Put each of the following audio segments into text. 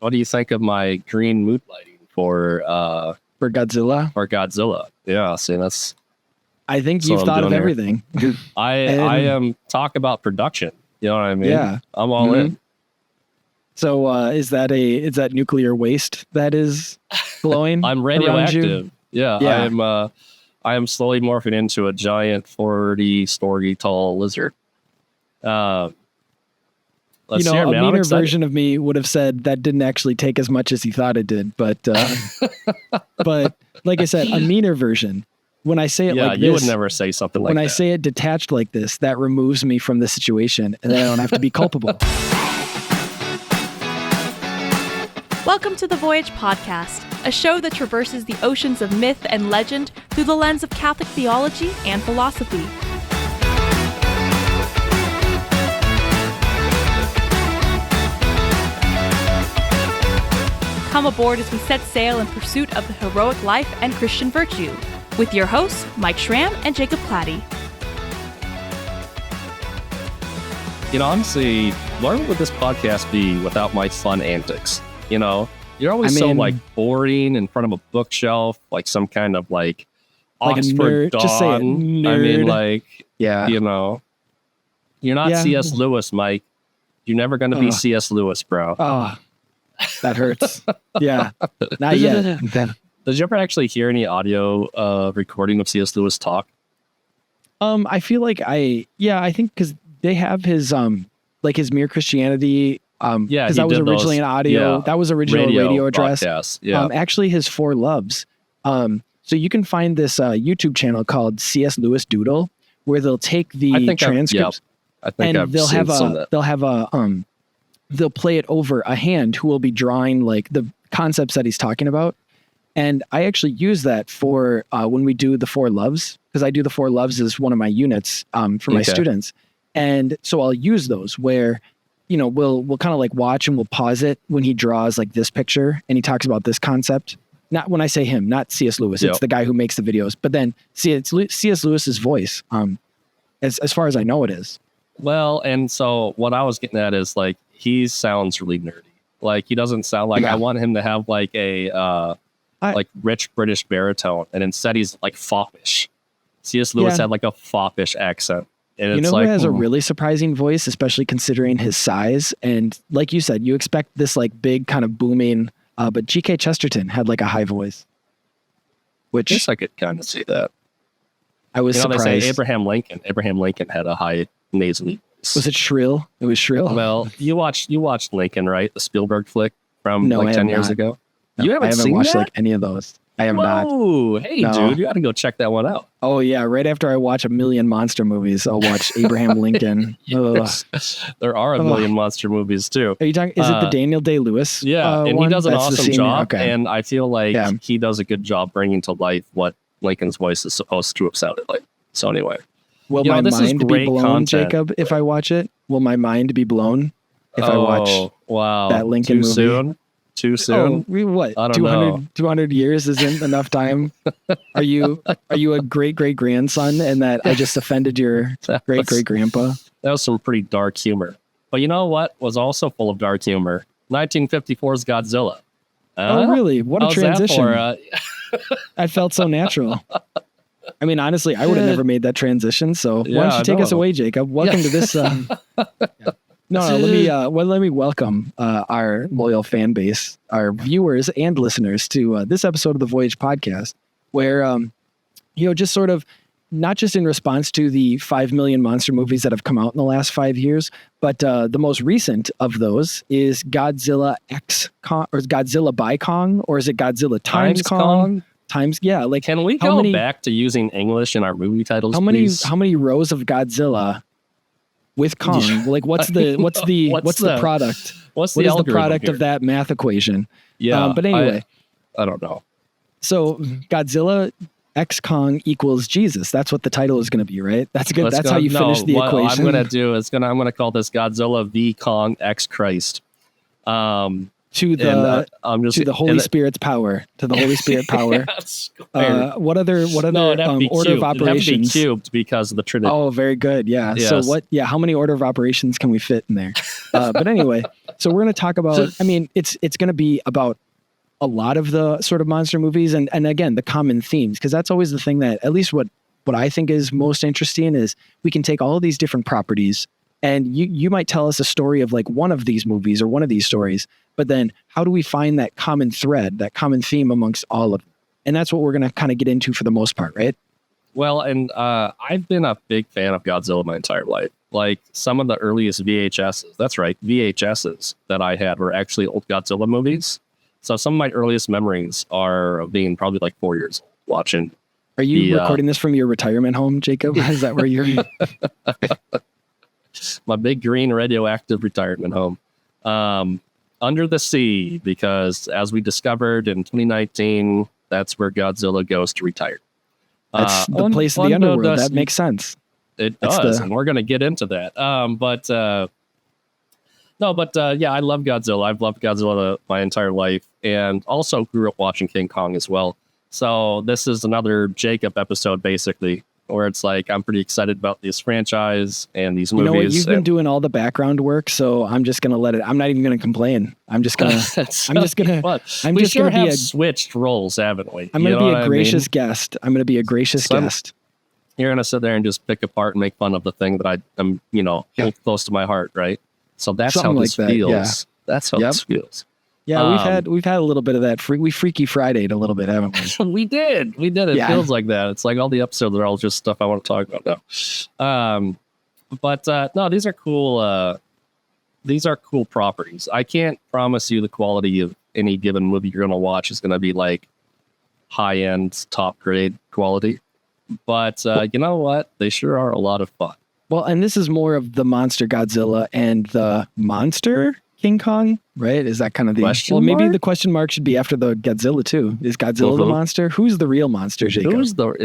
what do you think of my green mood lighting for Godzilla? For Godzilla. Yeah, see, I think you've thought of everything. I am talk about production. You know what I mean? Yeah. I'm all in. So is that nuclear waste that is glowing? I'm radioactive. Yeah. I am slowly morphing into a giant 40-story tall lizard. A meaner version of me would have said that didn't actually take as much as he thought it did, but like I said, a meaner version. When I say it like this, you would never say something like that. When I say it detached like this, that removes me from the situation, and then I don't have to be culpable. Welcome to the Voyage Podcast, a show that traverses the oceans of myth and legend through the lens of Catholic theology and philosophy. Come aboard as we set sail in pursuit of the heroic life and Christian virtue, with your hosts, Mike Schramm and Jacob Platty. You know, honestly, where would this podcast be without my fun antics? You know, you're always so boring in front of a bookshelf, like some kind of like Oxford nerd. Dawn. Just say it, nerd. I mean, you know, you're not C.S. Lewis, Mike. You're never going to be C.S. Lewis, bro. Oh, that hurts. Yeah, not yet. Did you ever actually hear any audio recording of C.S. Lewis talk? I feel like I think because they have his his Mere Christianity. Because that was originally an audio. That was originally a radio address. Podcast, yeah. Actually, his Four Loves. So you can find this YouTube channel called C.S. Lewis Doodle, where they'll take the transcripts. I think I've seen some of that. They'll play it over a hand who will be drawing like the concepts that he's talking about. And I actually use that for when we do the Four Loves, because I do the Four Loves as one of my units for my students. And so I'll use those where, you know, we'll kind of like watch and we'll pause it when he draws like this picture and he talks about this concept. Not when I say him, not C.S. Lewis. It's the guy who makes the videos. But then it's C.S. Lewis's voice, as far as I know it is. Well, and so what I was getting at is like, he sounds really nerdy. Like he doesn't sound like I want him to have like a like rich British baritone, and instead he's like foppish. C.S. Lewis had like a foppish accent. And you know who has a really surprising voice, especially considering his size? And like you said, you expect this like big kind of booming, but G.K. Chesterton had like a high voice. Which I guess I could kind of see that. I was surprised. They say Abraham Lincoln had a high nasally voice. Was it shrill? It was shrill. Well, you watched Lincoln, right? The Spielberg flick from 10 years ago. No, you haven't seen watched that? Like any of those. I have not. Oh, hey, dude, you got to go check that one out. Oh yeah, right after I watch a million monster movies, I'll watch Abraham Lincoln. Yes. There are a million monster movies too. Are you talking? Is it the Daniel Day-Lewis? Yeah, and he does an awesome job. Okay. And I feel like he does a good job bringing to life what Lincoln's voice is supposed to have sounded like. So anyway, will my mind be blown, Jacob? If I watch it, will my mind be blown if I watch that Lincoln movie? Too soon? Oh, what? I don't know. 200 years isn't enough time. Are you a great grandson and that I just offended your great grandpa? That was some pretty dark humor. But you know what was also full of dark humor? 1954's Godzilla. Oh, really? What a transition. That felt so natural. I mean, honestly, I would have never made that transition. So why don't you take us away, Jacob? Welcome to this. No, let me welcome our loyal fan base, our viewers and listeners to this episode of the Voyage Podcast, where, just sort of not just in response to the 5 million monster movies that have come out in the last 5 years, but the most recent of those is Godzilla X Kong, or is Godzilla by Kong, or is it Godzilla times Kong? Like, can we go back to using English in our movie titles? How many rows of Godzilla with Kong? Like, what's the product? What is the product of that math equation? Yeah, but anyway, I don't know. So Godzilla X Kong equals Jesus. That's what the title is going to be, right? That's good. That's how you finish the equation. What I'm going to do is I'm going to call this Godzilla v Kong X Christ. to the Holy Spirit's power, to the Holy Spirit power. What other order of operations? It'd have to be cubed because of the Trinity. Oh, very good. Yeah. Yes. So how many order of operations can we fit in there? But anyway, so we're going to talk about, it's going to be about a lot of the sort of monster movies and again, the common themes, because that's always the thing that, at least what I think is most interesting, is we can take all of these different properties and you might tell us a story of like one of these movies or one of these stories, but then how do we find that common thread, that common theme amongst all of them? And that's what we're going to kind of get into for the most part, right? Well, and I've been a big fan of Godzilla my entire life. Like some of the earliest VHSs, that's right, VHSs that I had were actually old Godzilla movies. So some of my earliest memories are of being probably like 4 years old watching. Are you recording this from your retirement home, Jacob? Is that where you're? My big green radioactive retirement home. Under the sea, because as we discovered in 2019, that's where Godzilla goes to retire. That's the place of the underworld. That makes sense. It does, and we're going to get into that. Yeah, I love Godzilla. I've loved Godzilla my entire life, and also grew up watching King Kong as well. So this is another Jacob episode, basically, where it's like I'm pretty excited about this franchise and these movies. You know what? You've been doing all the background work, so I'm just gonna let it. I'm not even gonna complain. I'm just gonna. We sure have switched roles, haven't we? I'm gonna be a gracious guest. I'm gonna be a gracious guest. You're gonna sit there and just pick apart and make fun of the thing that I'm, hold close to my heart, right? So that's something how this feels. Yeah. That's how this feels. Yeah, we've had a little bit of that. We Freaky Friday'd a little bit, haven't we? We did. It feels like that. It's like all the episodes are all just stuff I want to talk about now. No, these are cool. These are cool properties. I can't promise you the quality of any given movie you're going to watch is going to be like high end, top grade quality. But you know what? They sure are a lot of fun. Well, and this is more of the monster Godzilla and the monster King Kong, right? Is that kind of the question? Well, maybe the question mark should be after the Godzilla too. Is Godzilla the monster? Who's the real monster, Jacob?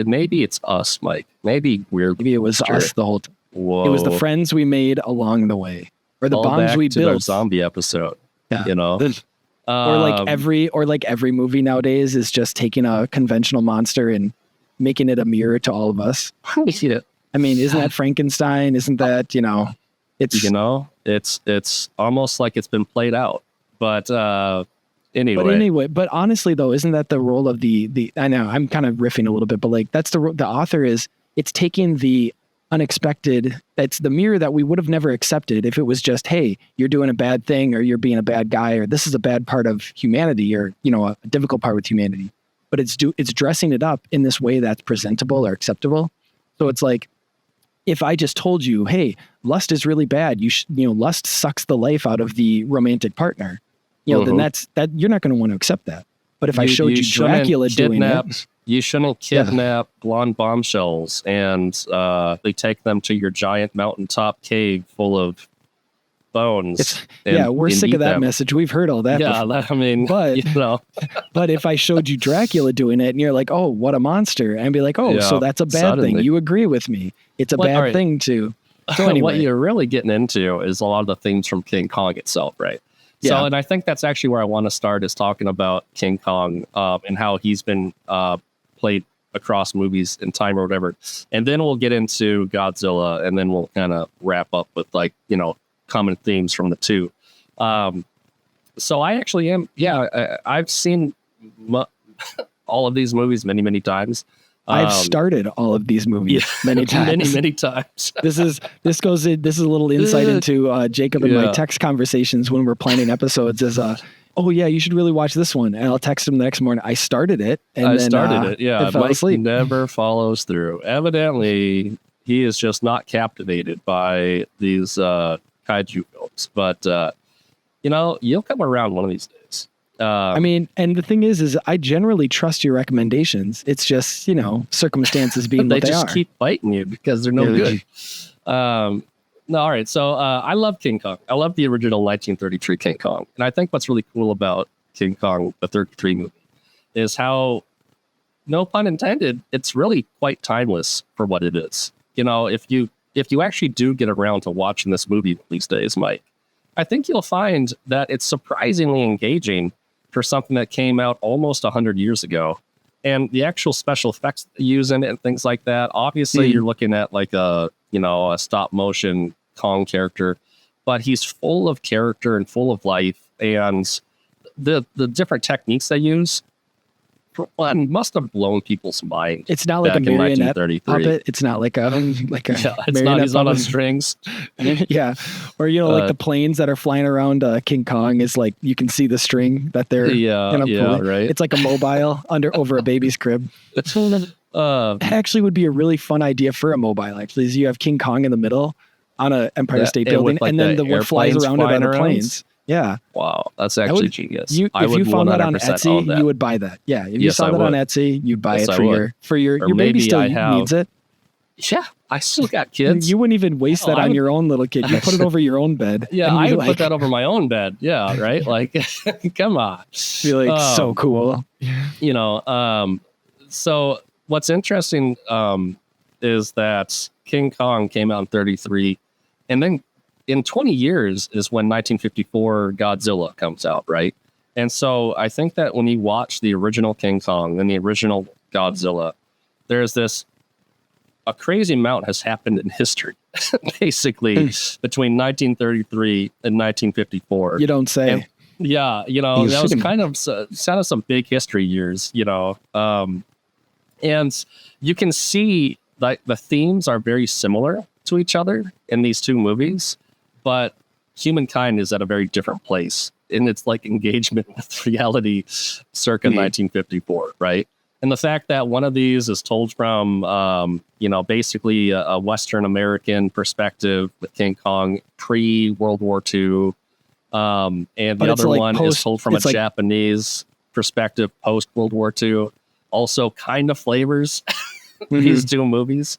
Maybe it's us, Mike. Maybe it was us the whole time. Whoa. It was the friends we made along the way, or the bombs we built. Our zombie episode, or like every movie nowadays is just taking a conventional monster and making it a mirror to all of us. I mean, isn't that Frankenstein? Isn't that, it's almost like it's been played out. But anyway. But honestly, though, isn't that the role of the I know I'm kind of riffing a little bit, but like that's the author is it's taking the unexpected. That's the mirror that we would have never accepted if it was just, hey, you're doing a bad thing or you're being a bad guy or this is a bad part of humanity or, a difficult part with humanity. But it's dressing it up in this way that's presentable or acceptable. So it's like, if I just told you, hey, lust is really bad, lust sucks the life out of the romantic partner, then that's you're not going to want to accept that. But if I showed you Dracula doing it, you shouldn't kidnap blonde bombshells and they take them to your giant mountaintop cave full of bones. We're sick of that message. We've heard all that. Yeah, but if I showed you Dracula doing it and you're like, oh, what a monster, and be like, so that's a bad thing. You agree with me? It's a bad thing too. So anyway, what you're really getting into is a lot of the themes from King Kong itself, right? Yeah. So, and I think that's actually where I want to start is talking about King Kong and how he's been played across movies in time or whatever, and then we'll get into Godzilla, and then we'll kind of wrap up with common themes from the two. So I actually am. Yeah, I've seen all of these movies many, many times. I've started all of these movies many times. many times. This is a little insight into Jacob and my text conversations when we're planning episodes. You should really watch this one, and I'll text him the next morning. I started it, and I fell asleep. Never follows through. Evidently, he is just not captivated by these kaiju films, but you'll come around one of these days. And the thing is I generally trust your recommendations. It's just circumstances being they what they are. They just keep biting you because they're no good. No, all right. So I love King Kong. I love the original 1933 King Kong, and I think what's really cool about King Kong, the 33 movie, is how, no pun intended, it's really quite timeless for what it is. If you actually do get around to watching this movie these days, Mike, I think you'll find that it's surprisingly engaging for something that came out almost 100 years ago. And the actual special effects they use in it and things like that, obviously you're looking at like a stop motion Kong character, but he's full of character and full of life. And the different techniques they use must have blown people's mind. It's not like a marionette puppet. It's not like a it's not, he's not on strings. Yeah. Or, like the planes that are flying around King Kong is like, you can see the string that they're pulling. Right. It's like a mobile over a baby's crib. That actually would be a really fun idea for a mobile, actually, is you have King Kong in the middle on an Empire State Building, and then the what flies around it are the planes. Yeah. Wow. That's actually genius. If you found that on Etsy, you would buy that. Yeah. If you saw that on Etsy, you'd buy it for your baby still needs it. Yeah. I still got kids. You wouldn't even waste that on your own little kid. You put it over your own bed. Yeah. I would put that over my own bed. Yeah. Right. Like, come on. Be like, so cool. So what's interesting is that King Kong came out in 1933, and then in 20 years is when 1954 Godzilla comes out, right? And so I think that when you watch the original King Kong and the original Godzilla, there's a crazy amount has happened in history, basically, between 1933 and 1954. You don't say. And, yeah, that was kind of some big history years, and you can see that the themes are very similar to each other in these two movies, but humankind is at a very different place in its like engagement with reality circa 1954, right? And the fact that one of these is told from, basically a Western American perspective with King Kong pre-World War II, and the other one is told from a Japanese perspective post-World War II, also kind of flavors these two movies,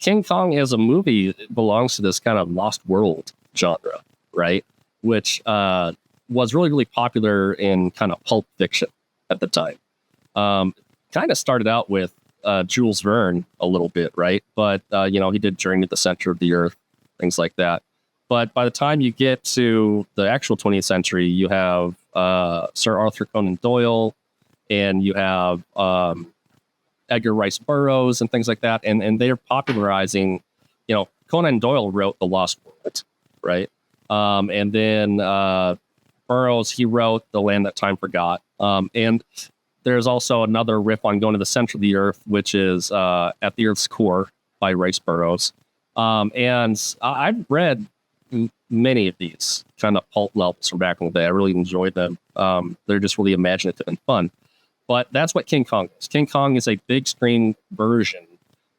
King Kong as a movie belongs to this kind of lost world genre, right? Which was really, really popular in kind of pulp fiction at the time. Kind of started out with Jules Verne a little bit, right? But, he did Journey to the Center of the Earth, things like that. But by the time you get to the actual 20th century, you have Sir Arthur Conan Doyle, and you have Edgar Rice Burroughs and things like that. And they're popularizing, Conan Doyle wrote The Lost World, right? And then Burroughs, he wrote The Land That Time Forgot. And there's also another riff on Going to the Center of the Earth, which is At the Earth's Core by Rice Burroughs. And I've read many of these kind of pulp novels from back in the day. I really enjoyed them. They're just really imaginative and fun. But that's what King Kong is. King Kong is a big screen version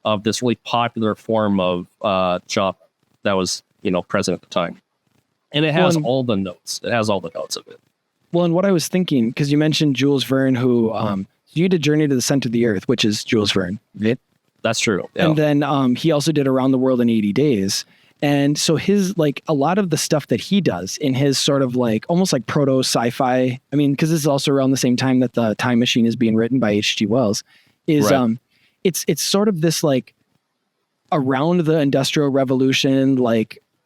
of this really popular form of genre that was, present at the time. And it has all the notes. It has all the notes of it. Well, and what I was thinking, because you mentioned Jules Verne, who you did Journey to the Center of the Earth, which is Jules Verne, right? That's true. Yeah. And then he also did Around the World in 80 Days. And so his, a lot of the stuff that he does in his sort of almost like proto sci-fi, I mean, because this is also around the same time that The Time Machine is being written by H.G. Wells, is right. It's sort of this around the Industrial Revolution,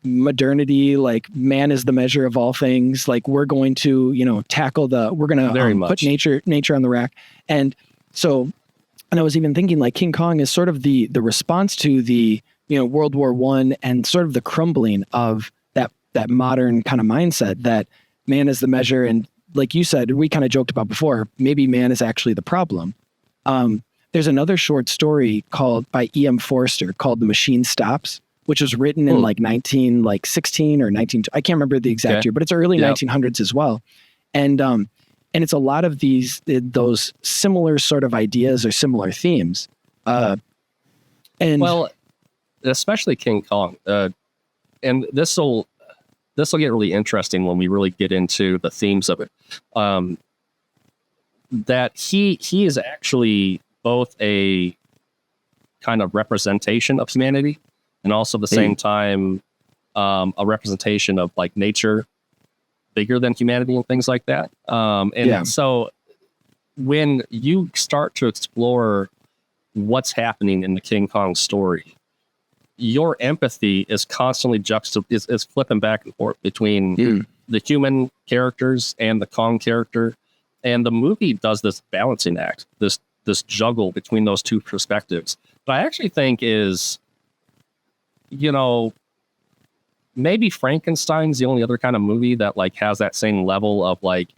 modernity, man is the measure of all things. We're going to, tackle we're going to put nature on the rack. And so, and I was even thinking King Kong is sort of the response to the, World War I and sort of the crumbling of that modern kind of mindset that man is the measure. And like you said, we kind of joked about before, maybe man is actually the problem. There's another short story by E.M. Forster called The Machine Stops, which was written in 1916 or 19, I can't remember the exact year, but it's early 1900s as well. And it's a lot of those similar sort of ideas or similar themes. Especially King Kong. And this will get really interesting when we really get into the themes of it. That he is actually both a kind of representation of humanity and also at the same time a representation of nature bigger than humanity and things like that. So when you start to explore what's happening in the King Kong story, your empathy is constantly is flipping back and forth between the human characters and the Kong character. And the movie does this balancing act, this juggle between those two perspectives. But I actually think is, maybe Frankenstein's the only other kind of movie that like has that same level of like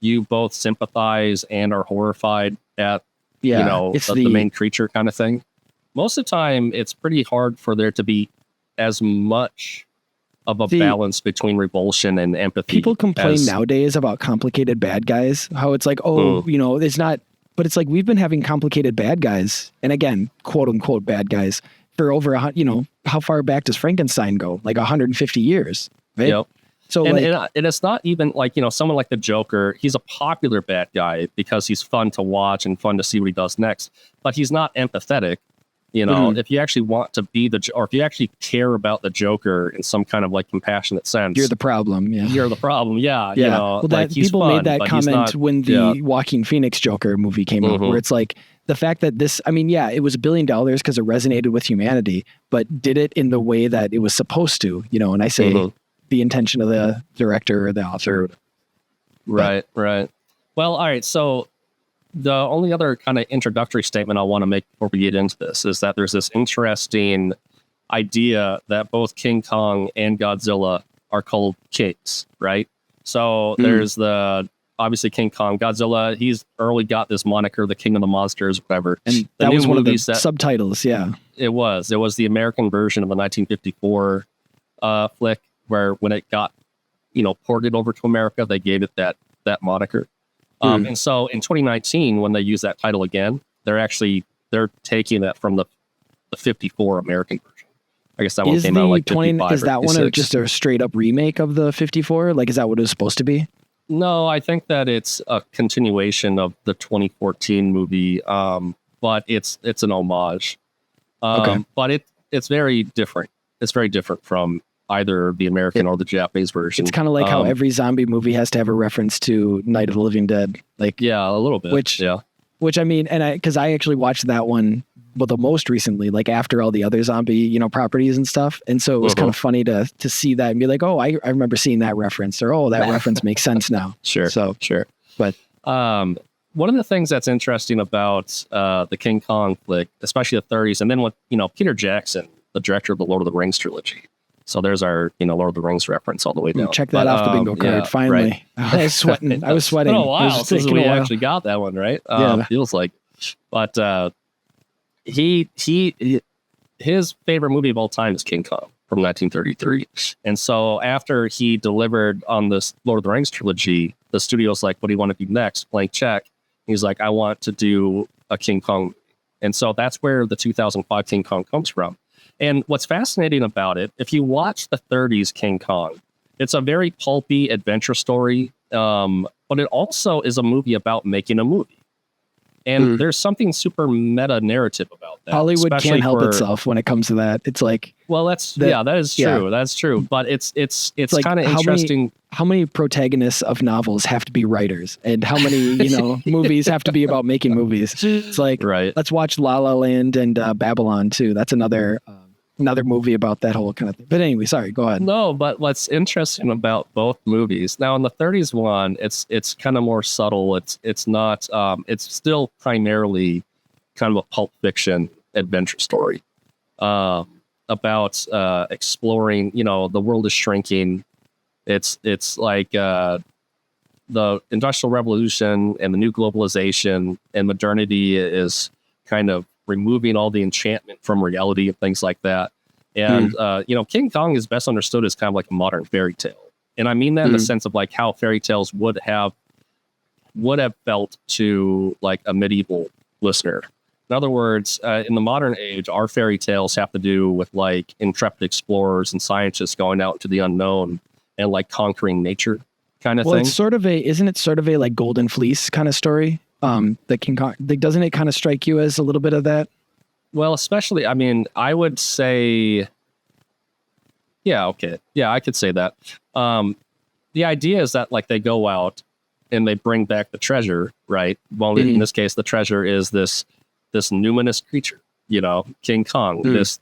you both sympathize and are horrified at the main creature kind of thing. Most of the time, it's pretty hard for there to be as much of a balance between revulsion and empathy. People complain nowadays about complicated bad guys, how it's like, it's not, but it's like we've been having complicated bad guys, and again, quote unquote bad guys, for over how far back does Frankenstein go? Like 150 years, right? Yep. So and it's not even like, someone like the Joker, he's a popular bad guy because he's fun to watch and fun to see what he does next, but he's not empathetic. If you actually want to be or if you actually care about the Joker in some kind of like compassionate sense, you're the problem. Yeah. You're the problem. Yeah. Well, like people made that comment when the Joaquin Phoenix Joker movie came out, where it's like the fact that this, it was $1 billion because it resonated with humanity, but did it in the way that it was supposed to, and I say the intention of the director or the author. Right. Well, all right. So the only other kind of introductory statement I want to make before we get into this is that there's this interesting idea that both King Kong and Godzilla are called kings, right? So there's obviously King Kong. Godzilla, he's early got this moniker, the King of the Monsters, whatever. And that was one of the subtitles, yeah. It was the American version of the 1954 flick, where when it got, ported over to America, they gave it that moniker. And so in 2019, when they use that title again, they're taking that from the 54 American version. I guess that one came out like 55. Is that one just a straight up remake of the 54? Like, is that what it was supposed to be? No, I think that it's a continuation of the 2014 movie, but it's an homage. But it's very different. It's very different from either the American or the Japanese version. It's kind of like how every zombie movie has to have a reference to Night of the Living Dead. Like, yeah, a little bit. Which because I actually watched that one, the most recently, like after all the other zombie, properties and stuff. And so it was kind of funny to see that and be like, oh, I remember seeing that reference, or that reference makes sense now. Sure. Sure. But one of the things that's interesting about the King Kong flick, especially the 30s, and then with Peter Jackson, the director of the Lord of the Rings trilogy. So there's our, Lord of the Rings reference all the way down. Check that off the bingo card. Finally, right. I was sweating. It's been a while since we actually got that one, right? Feels like, but his favorite movie of all time is King Kong from 1933. And so after he delivered on this Lord of the Rings trilogy, the studio's like, "What do you want to do next?" Blank check. He's like, "I want to do a King Kong." And so that's where the 2005 King Kong comes from. And what's fascinating about it, if you watch the 30s King Kong, it's a very pulpy adventure story, but it also is a movie about making a movie. And there's something super meta narrative about that. Hollywood can't help itself when it comes to that. It's like, well, that is true. Yeah. That's true. But it's like kind of interesting. How many protagonists of novels have to be writers, and how many movies have to be about making movies? It's like, let's watch La La Land and Babylon too. That's another movie about that whole kind of thing. But anyway, sorry, go ahead. No, but what's interesting about both movies now, in the 30s one, it's kind of more subtle. It's not. It's still primarily kind of a pulp fiction adventure story about exploring. The world is shrinking. It's like the Industrial Revolution and the new globalization and modernity is kind of removing all the enchantment from reality and things like that. And, King Kong is best understood as kind of like a modern fairy tale. And I mean that in the sense of like how fairy tales would have felt to like a medieval listener. In other words, in the modern age, our fairy tales have to do with like intrepid explorers and scientists going out into the unknown and like conquering nature kind of thing. Well, isn't it sort of a like Golden Fleece kind of story? The King Kong, doesn't it kind of strike you as a little bit of that? Well, especially, I would say, yeah, okay. Yeah, I could say that. The idea is that like they go out and they bring back the treasure, right? Well, in this case, the treasure is this numinous creature, King Kong, this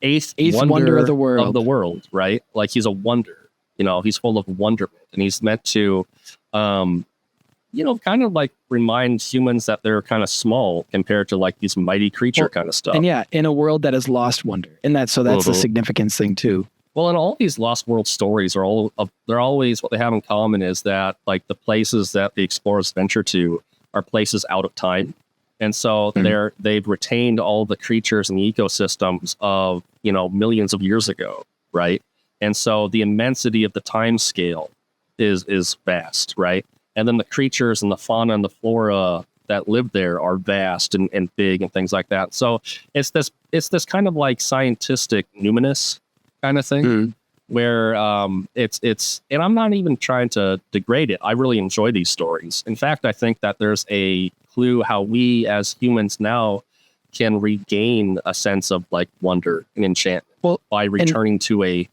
eighth wonder of the world, right? Like he's a wonder, he's full of wonderment, and he's meant to, kind of like remind humans that they're kind of small compared to like these mighty creature kind of stuff. And yeah, in a world that has lost wonder. And that's the significance thing too. Well, and all these lost world stories they're always, what they have in common is that like the places that the explorers venture to are places out of time. And so they've retained all the creatures and the ecosystems of, millions of years ago. Right. And so the immensity of the time scale is vast. Right. And then the creatures and the fauna and the flora that live there are vast and big and things like that. So it's this kind of like scientific numinous kind of thing where it's and I'm not even trying to degrade it. I really enjoy these stories. In fact, I think that there's a clue how we as humans now can regain a sense of like wonder and enchantment by returning to a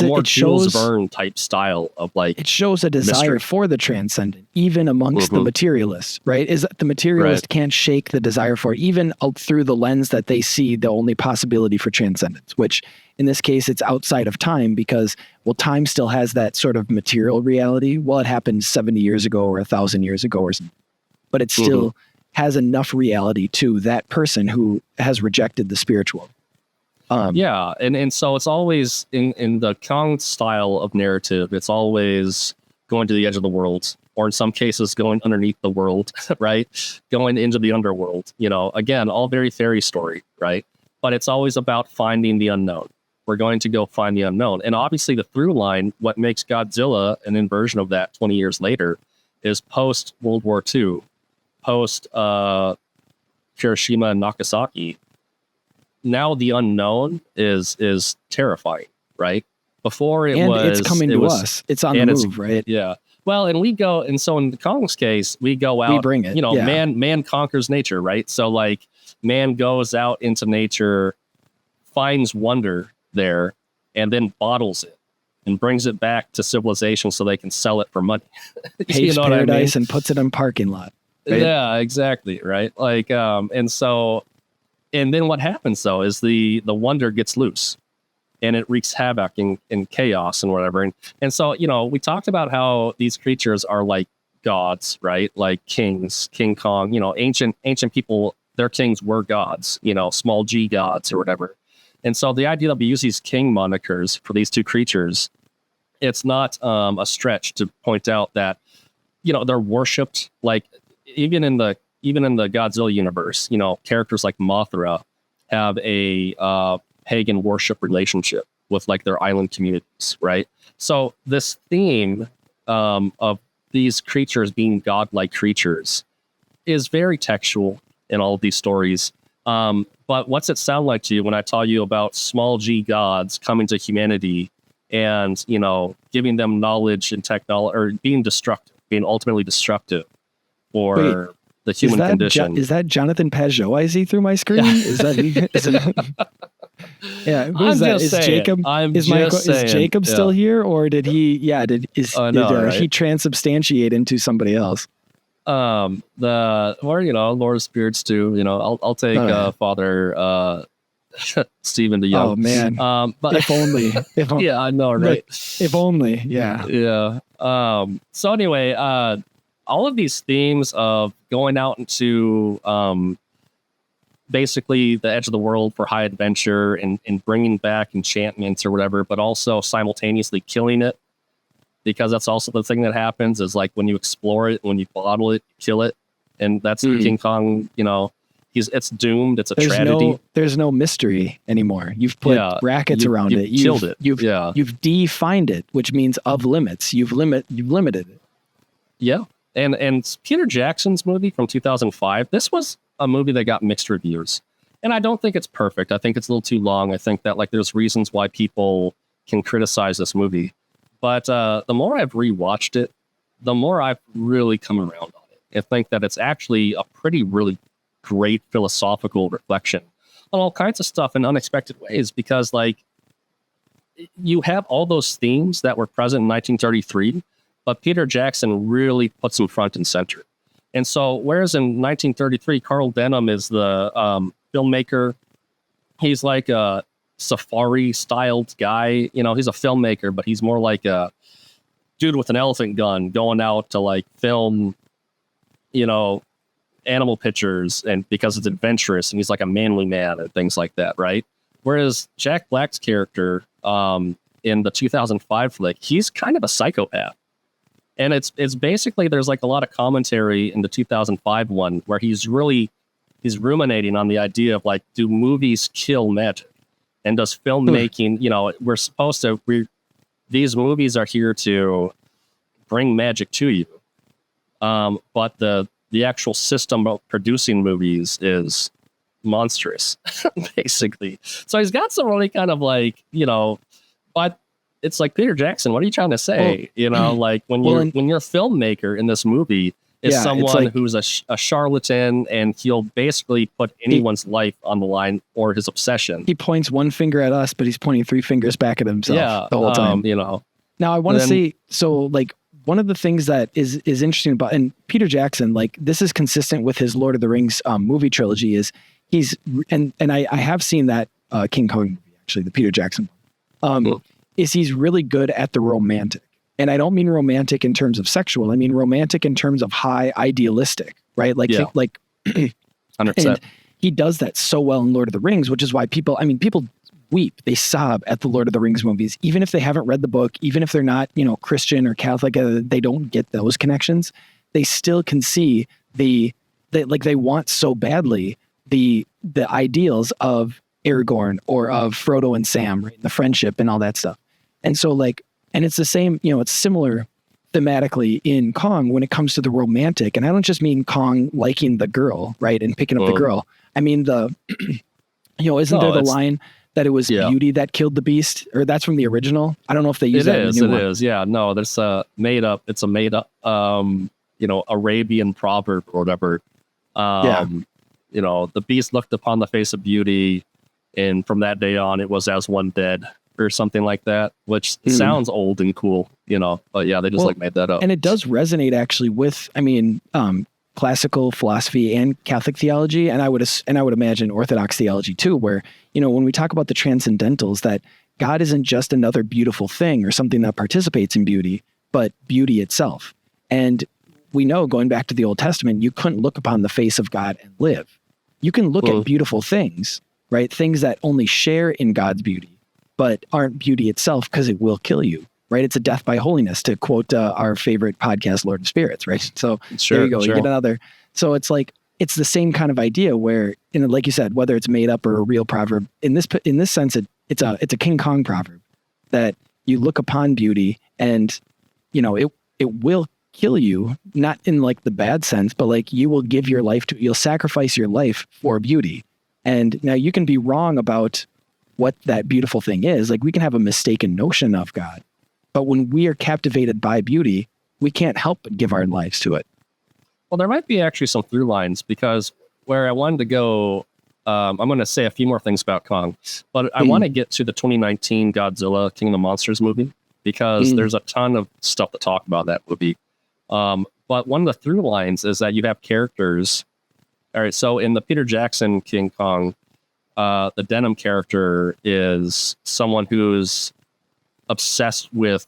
more Jules Verne type style of like, it shows a desire mystery for the transcendent, even amongst the materialists, right? Is that the materialist can't shake the desire for it, even through the lens that they see the only possibility for transcendence, which in this case, it's outside of time because, time still has that sort of material reality. Well, it happened 70 years ago or 1,000 years ago or something, but it still has enough reality to that person who has rejected the spiritual. And so it's always in the Kong style of narrative, it's always going to the edge of the world, or in some cases going underneath the world, right? Going into the underworld, again, all very fairy story, right? But it's always about finding the unknown. We're going to go find the unknown. And obviously the through line, what makes Godzilla an inversion of that 20 years later is post World War II, post Hiroshima and Nagasaki. Now the unknown is terrifying, right? Before it's coming to us. It's on the move, right? Yeah. Well, and so in Kong's case, we go out. We bring it. Man conquers nature, right? So like, man goes out into nature, finds wonder there, and then bottles it and brings it back to civilization so they can sell it for money. Pays paradise and puts it in parking lot. Right? Yeah, exactly. Right. Like, and then what happens though is the wonder gets loose and it wreaks havoc and chaos and whatever. And so, we talked about how these creatures are like gods, right? Like kings, King Kong, ancient people, their kings were gods, small g gods or whatever. And so the idea that we use these king monikers for these two creatures, it's not a stretch to point out that, they're worshipped, like even in the Godzilla universe, characters like Mothra have a pagan worship relationship with like their island communities, right? So this theme of these creatures being godlike creatures is very textual in all of these stories. But what's it sound like to you when I tell you about small g gods coming to humanity and, giving them knowledge and technology, or being ultimately destructive for the human condition? Is that Jonathan Pajot I see through my screen? Is that yeah? Who's that? Is Jacob? Is Jacob still here, or did he? Yeah, he transubstantiate into somebody else? Lord of Spirits too. I'll take Father Stephen the Young. Oh man, but if only. Yeah, I know, right? If only. Yeah. Yeah. So anyway, all of these themes of going out into basically the edge of the world for high adventure and bringing back enchantments or whatever, but also simultaneously killing it, because that's also the thing that happens is like when you explore it, when you bottle it, you kill it. And that's King Kong, it's doomed. It's a tragedy. There's no mystery anymore. You've put brackets around it. You've killed it. You've defined it, which means of limits. You've limited it. Yeah. And Peter Jackson's movie from 2005, this was a movie that got mixed reviews. And I don't think it's perfect. I think it's a little too long. I think that like there's reasons why people can criticize this movie. But the more I've rewatched it, the more I've really come around on it. I think that it's actually a really great philosophical reflection on all kinds of stuff in unexpected ways, because like you have all those themes that were present in 1933, but Peter Jackson really puts them front and center. And so, whereas in 1933, Carl Denham is the filmmaker, he's like safari styled guy. You know, he's a filmmaker, but he's more like a dude with an elephant gun going out to like film, you know, animal pictures, and because it's adventurous, and he's like a manly man and things like that, right? Whereas Jack Black's character in the 2005 flick, he's kind of a psychopath. And it's basically, there's like a lot of commentary in the 2005 one where he's ruminating on the idea of like, do movies kill magic? And does filmmaking, you know, these movies are here to bring magic to you. But the actual system of producing movies is monstrous, basically. So he's got some really kind of like, you know, but it's like, Peter Jackson, what are you trying to say? Well, you know, like when you're a filmmaker in this movie is someone like, who's a charlatan, and he'll basically put anyone's life on the line or his obsession. He points one finger at us, but he's pointing 3 fingers back at himself the whole time. You know. Now I want to say, so like one of the things that is interesting about, and Peter Jackson, like this is consistent with his Lord of the Rings movie trilogy, is I have seen that King Kong movie, actually, the Peter Jackson one. Is he's really good at the romantic. And I don't mean romantic in terms of sexual. I mean romantic in terms of high idealistic, right? Like, like 100%. And he does that so well in Lord of the Rings, which is why people weep, they sob at the Lord of the Rings movies, even if they haven't read the book, even if they're not, you know, Christian or Catholic, they don't get those connections. They still can see they want so badly the ideals of Aragorn or of Frodo and Sam, right? The friendship and all that stuff. And so like, and it's the same, you know, it's similar thematically in Kong when it comes to the romantic. And I don't just mean Kong liking the girl, right? And picking up the girl. I mean, you know, isn't there the line that it was beauty that killed the beast? Or that's from the original? I don't know if they use that in the new one. It is. Yeah, no, there's it's a made up, you know, Arabian proverb or whatever. You know, the beast looked upon the face of beauty, and from that day on, it was as one dead, or something like that, which sounds old and cool, you know, but yeah, they just like made that up. And it does resonate actually with, I mean, classical philosophy and Catholic theology. And I would imagine Orthodox theology too, where, you know, when we talk about the transcendentals, that God isn't just another beautiful thing or something that participates in beauty, but beauty itself. And we know, going back to the Old Testament, you couldn't look upon the face of God and live. You can look at beautiful things, right? Things that only share in God's beauty, but aren't beauty itself, because it will kill you, right? It's a death by holiness, to quote our favorite podcast, Lord of Spirits, right? So there you go. You get another. So it's like, it's the same kind of idea where, you know, like you said, whether it's made up or a real proverb, in this sense, it's a King Kong proverb, that you look upon beauty and, you know, it will kill you, not in like the bad sense, but like you will give your life you'll sacrifice your life for beauty. And now you can be wrong about what that beautiful thing is. Like we can have a mistaken notion of God, but when we are captivated by beauty, we can't help but give our lives to it. Well, there might be actually some through lines, because where I wanted to go, I'm going to say a few more things about Kong, but I want to get to the 2019 Godzilla King of the Monsters movie, because there's a ton of stuff to talk about that movie. But one of the through lines is that you have characters. All right, so in the Peter Jackson King Kong, the Denim character is someone who's obsessed with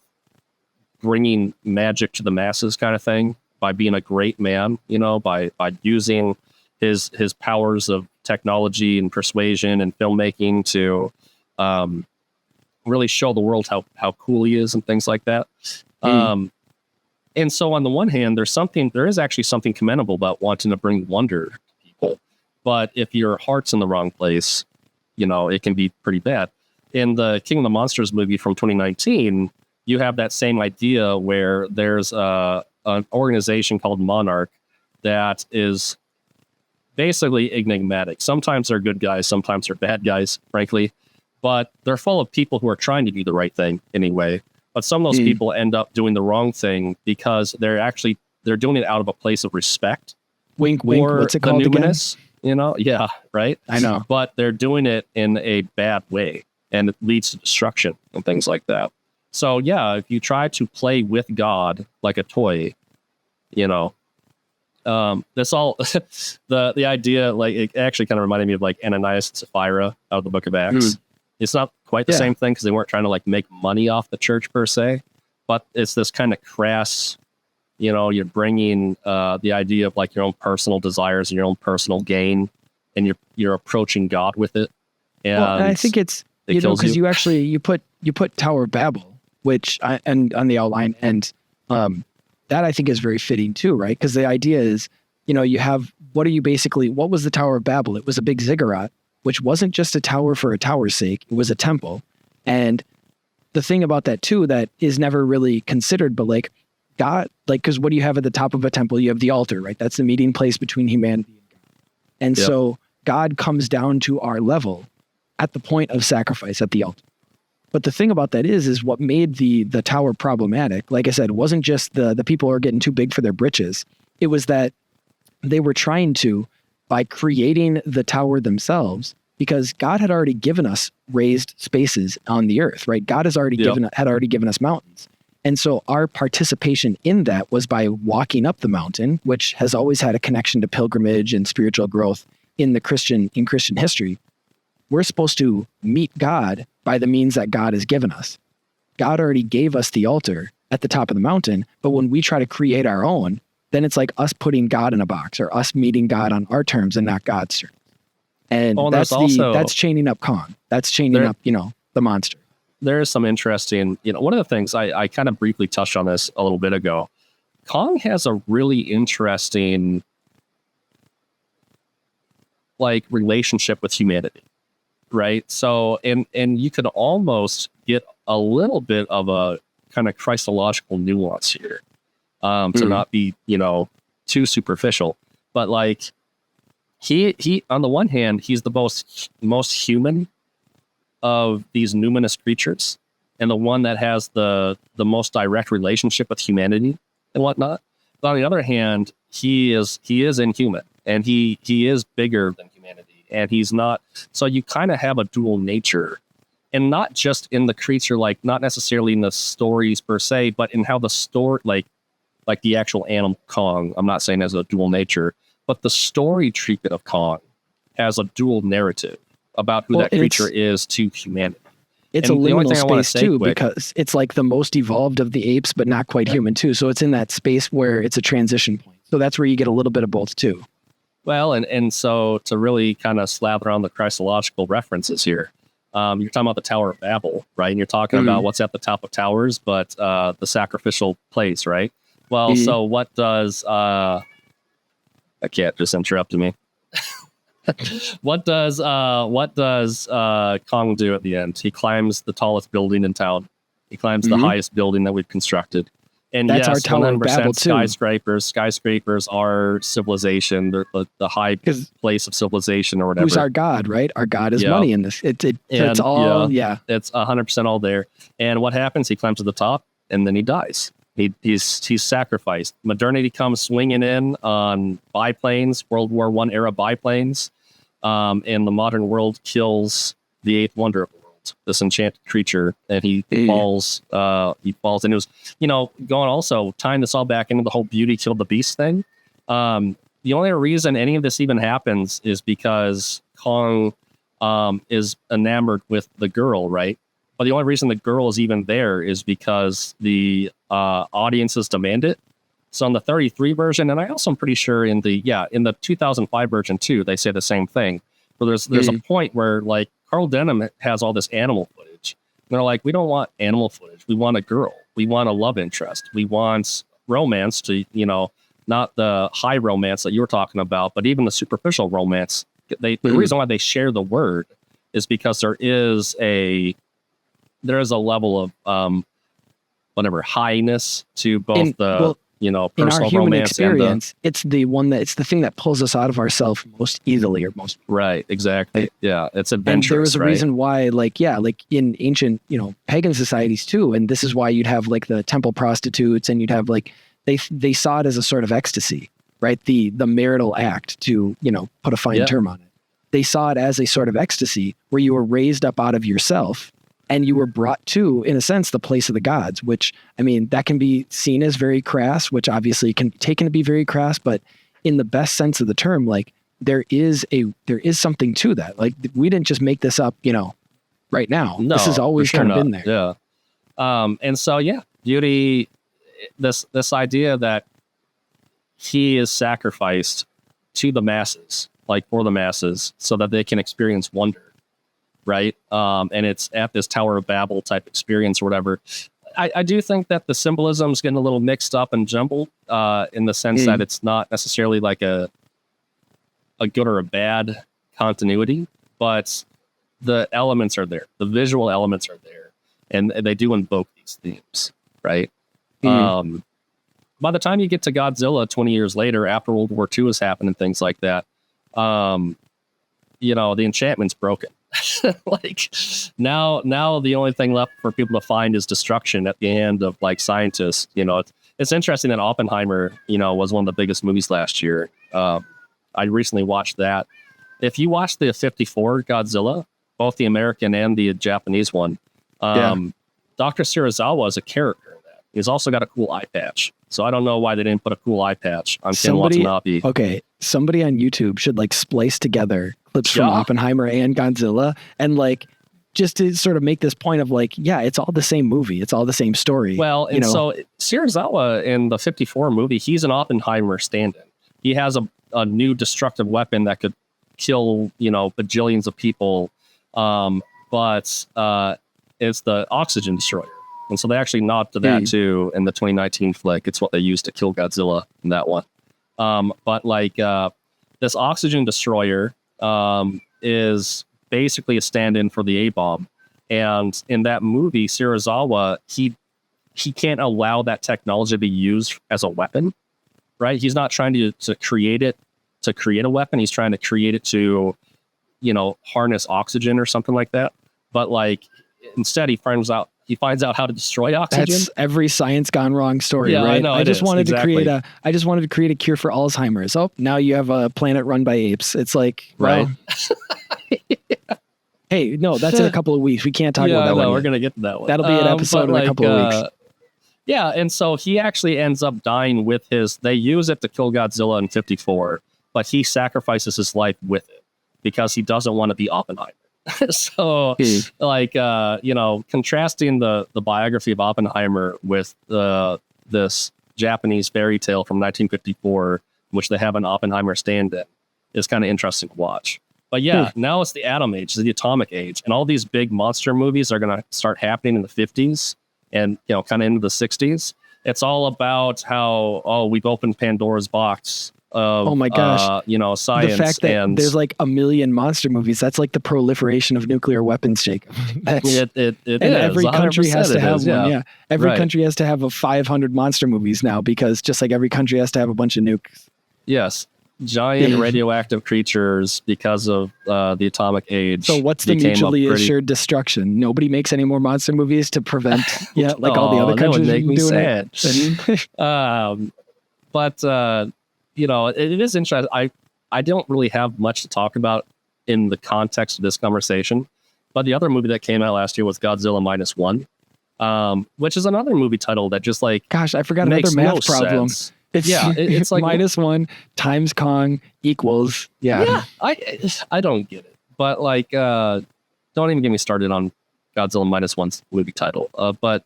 bringing magic to the masses, kind of thing, by being a great man, you know, by using his powers of technology and persuasion and filmmaking to really show the world how cool he is and things like that. And so on the one hand, there is actually something commendable about wanting to bring wonder to people. But if your heart's in the wrong place, you know, it can be pretty bad. In the King of the Monsters movie from 2019, you have that same idea where there's an organization called Monarch that is basically enigmatic. Sometimes they're good guys, sometimes they're bad guys, frankly. But they're full of people who are trying to do the right thing anyway. But some of those people end up doing the wrong thing because they're doing it out of a place of respect. Wink, wink. What's it called again? You know? Yeah, right? I know. But they're doing it in a bad way, and it leads to destruction and things like that. So, yeah, if you try to play with God like a toy, you know, this all, the idea, like, it actually kind of reminded me of like Ananias and Sapphira out of the Book of Acts. It's not quite the same thing because they weren't trying to like make money off the church per se, but it's this kind of crass, you're bringing the idea of like your own personal desires and your own personal gain, and you're approaching God with it. And I think it's because you put Tower of Babel, and on the outline, and that I think is very fitting too, right? Because the idea is, you have what was the Tower of Babel? It was a big ziggurat, which wasn't just a tower for a tower's sake; it was a temple. And the thing about that too that is never really considered, but like God, like, because what do you have at the top of a temple? You have the altar, right? That's the meeting place between humanity and God. And so God comes down to our level at the point of sacrifice at the altar. But the thing about that is what made the tower problematic, like I said, wasn't just the people are getting too big for their britches. It was that they were trying to, by creating the tower themselves, because God had already given us raised spaces on the earth, right? God had already given us mountains. And so our participation in that was by walking up the mountain, which has always had a connection to pilgrimage and spiritual growth in Christian history. We're supposed to meet God by the means that God has given us. God already gave us the altar at the top of the mountain, but when we try to create our own, then it's like us putting God in a box or us meeting God on our terms and not God's terms. And that's chaining up Kong. That's chaining up, the monster. There is some interesting, one of the things I kind of briefly touched on this a little bit ago. Kong has a really interesting like relationship with humanity, right? So, and you could almost get a little bit of a kind of Christological nuance here, to not be, too superficial, but like he on the one hand, he's the most human of these numinous creatures, and the one that has the most direct relationship with humanity and whatnot. But on the other hand, he is inhuman, and he is bigger than humanity, and he's not. So you kind of have a dual nature, and not just in the creature, like not necessarily in the stories per se, but in how the story, like the actual animal Kong. I'm not saying as a dual nature, but the story treatment of Kong has a dual narrative about who that creature is to humanity. It's a liminal space too, because it's like the most evolved of the apes, but not quite human too. So it's in that space where it's a transition point. So that's where you get a little bit of both too. Well, and so to really kind of slather on the Christological references here, you're talking about the Tower of Babel, right? And you're talking about what's at the top of towers, but the sacrificial place, right? Well, so what does I can't just interrupt me. What does Kong do at the end? He climbs the tallest building in town. He climbs the highest building that we've constructed. And that's our Tower of Babel too. Skyscrapers are civilization. They're the high place of civilization or whatever. Who's our God, right? Our God is money in this. It's all, It's 100% all there. And what happens? He climbs to the top and then he dies. He's sacrificed. Modernity comes swinging in on biplanes, World War I era biplanes, and the modern world kills the eighth wonder of the world, this enchanted creature, and he falls. And it was, going also tying this all back into the whole beauty killed the beast thing. The only reason any of this even happens is because Kong is enamored with the girl, right? But the only reason the girl is even there is because the audiences demand it. So in the 33 version, and I also am pretty sure in the 2005 version too, they say the same thing. Where there's a point where like Carl Denham has all this animal footage. And they're like, we don't want animal footage. We want a girl. We want a love interest. We want romance to, not the high romance that you were talking about, but even the superficial romance. The reason why they share the word is because there is a level of highness to both personal in our human romance experience. It's the thing that pulls us out of ourselves most easily or most. Right. Exactly. Yeah. It's adventurous. And there was a reason why, like in ancient, pagan societies too. And this is why you'd have like the temple prostitutes, and you'd have like, they saw it as a sort of ecstasy, right? The marital act, to, put a fine term on it. They saw it as a sort of ecstasy where you were raised up out of yourself and you were brought to, in a sense, the place of the gods, which, that can be seen as very crass, which obviously can be taken to be very crass, but in the best sense of the term, like there is something to that. Like we didn't just make this up, right now. No, this has always kind of been there. Yeah. And so, yeah, beauty, this idea that he is sacrificed to the masses, like for the masses, so that they can experience wonder, right? And it's at this Tower of Babel type experience or whatever. I do think that the symbolism is getting a little mixed up and jumbled in the sense that it's not necessarily like a good or a bad continuity, but the elements are there. The visual elements are there, and they do invoke these themes, right? By the time you get to Godzilla 20 years later, after World War II has happened and things like that, you know, the enchantment's broken. Like now the only thing left for people to find is destruction at the hand of like scientists. You know, it's interesting that Oppenheimer, you know, was one of the biggest movies last year. I recently watched that. If you watch the 54 Godzilla, both the American and the Japanese one, Dr. Serizawa is a character in that. He's also got a cool eye patch. So I don't know why they didn't put a cool eye patch on Ken Watanabe. Okay, somebody on YouTube should like splice together clips from Oppenheimer and Godzilla and like just to sort of make this point of like, yeah, it's all the same movie. It's all the same story. Well, and so Serizawa in the 54 movie, he's an Oppenheimer stand-in. He has a new destructive weapon that could kill, you know, bajillions of people. But it's the oxygen destroyer. And so they actually nod to that too in the 2019 flick. It's what they used to kill Godzilla in that one. But like this oxygen destroyer is basically a stand-in for the A-bomb. And in that movie, Serizawa, he can't allow that technology to be used as a weapon, right? He's not trying to create it to create a weapon. He's trying to create it to, you know, harness oxygen or something like that. But like instead, he finds out how to destroy oxygen. That's every science gone wrong story, right? I know. I just wanted to create a cure for Alzheimer's. Oh, now you have a planet run by apes. It's like, right. Hey, no, that's in a couple of weeks. We can't talk about that one. We're going to get to that one. That'll be an episode in a couple of weeks. Yeah, and so he actually ends up dying with they use it to kill Godzilla in 54, but he sacrifices his life with it because he doesn't want to be Oppenheimer. So, like, you know, contrasting the biography of Oppenheimer with this Japanese fairy tale from 1954, which they have an Oppenheimer stand-in, is kind of interesting to watch. But yeah, now it's the atom age, the atomic age, and all these big monster movies are going to start happening in the 50s and, you know, kind of into the 60s. It's all about how, we've opened Pandora's box. Oh my gosh! You know, science. The fact that there's like a million monster movies, that's like the proliferation of nuclear weapons, Jacob. It is. Every country has to have one. Yeah. Every country has to have 500 monster movies now because just like every country has to have a bunch of nukes. Yes. Giant radioactive creatures because of the atomic age. So what's the mutually assured destruction? Nobody makes any more monster movies to prevent like all the other countries that would make me doing sad. But you know, it is interesting. I don't really have much to talk about in the context of this conversation, but the other movie that came out last year was Godzilla -1, which is another movie title that just like, gosh, I forgot another math problem. Sense. It's like -1 times Kong equals I don't get it, but like don't even get me started on Godzilla -1's movie title. But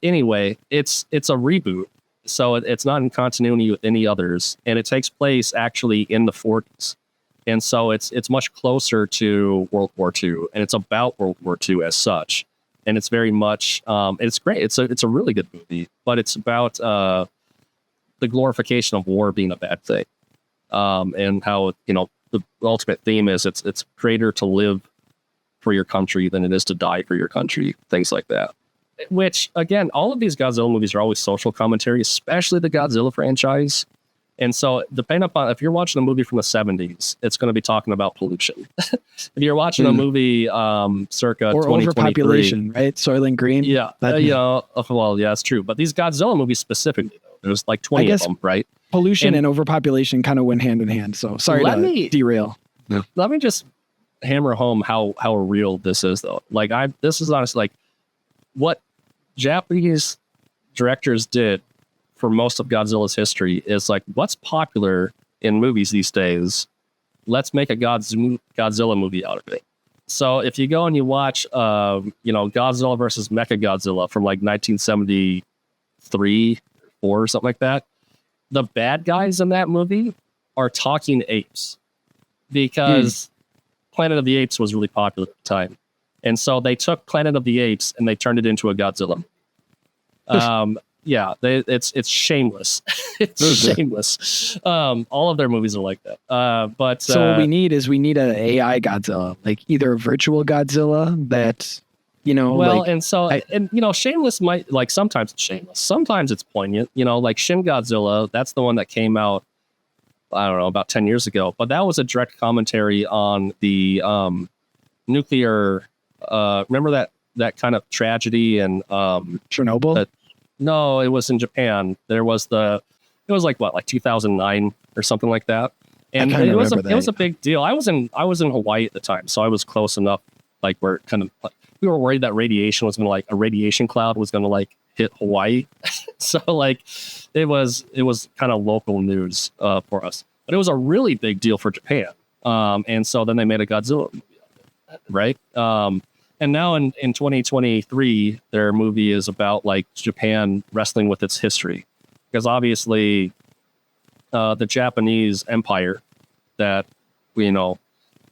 anyway, it's a reboot. So it's not in continuity with any others, and it takes place actually in the 40s, and so it's much closer to World War II, and it's about World War II as such, and it's very much it's great. It's a really good movie, but it's about the glorification of war being a bad thing, and how, you know, the ultimate theme is it's greater to live for your country than it is to die for your country, things like that. Which, again, all of these Godzilla movies are always social commentary, especially the Godzilla franchise. And so, depending upon, if you're watching a movie from the 70s, it's going to be talking about pollution. If you're watching a movie circa or 2023, overpopulation, right? Soylent Green. Yeah, you know, well, yeah, that's true. But these Godzilla movies specifically, though, there's like 20 of them, right? Pollution and overpopulation kind of went hand in hand. So sorry to derail. Yeah. Let me just hammer home how real this is, though. Like, this is honestly like what Japanese directors did for most of Godzilla's history is like, what's popular in movies these days? Let's make a Godzilla movie out of it. So if you go and you watch, Godzilla versus Mechagodzilla from like 1973, 4 or something like that, the bad guys in that movie are talking apes because Planet of the Apes was really popular at the time. And so they took Planet of the Apes and they turned it into a Godzilla. It's shameless. It's shameless. All of their movies are like that. But what we need an AI Godzilla, like either a virtual Godzilla that, Shameless might, like, sometimes it's shameless, sometimes it's poignant. Like Shin Godzilla, that's the one that came out, I don't know, about 10 years ago. But that was a direct commentary on the nuclear. Remember that kind of tragedy and Chernobyl. No, it was in Japan. It was like 2009 or something like that. And it was a big deal. I was in Hawaii at the time, so I was close enough. Like we were worried that radiation was going to, a radiation cloud was going to hit Hawaii. So it was kind of local news for us, but it was a really big deal for Japan. And so then they made a Godzilla movie out of it, right? And now in 2023, their movie is about Japan wrestling with its history, because obviously the Japanese empire that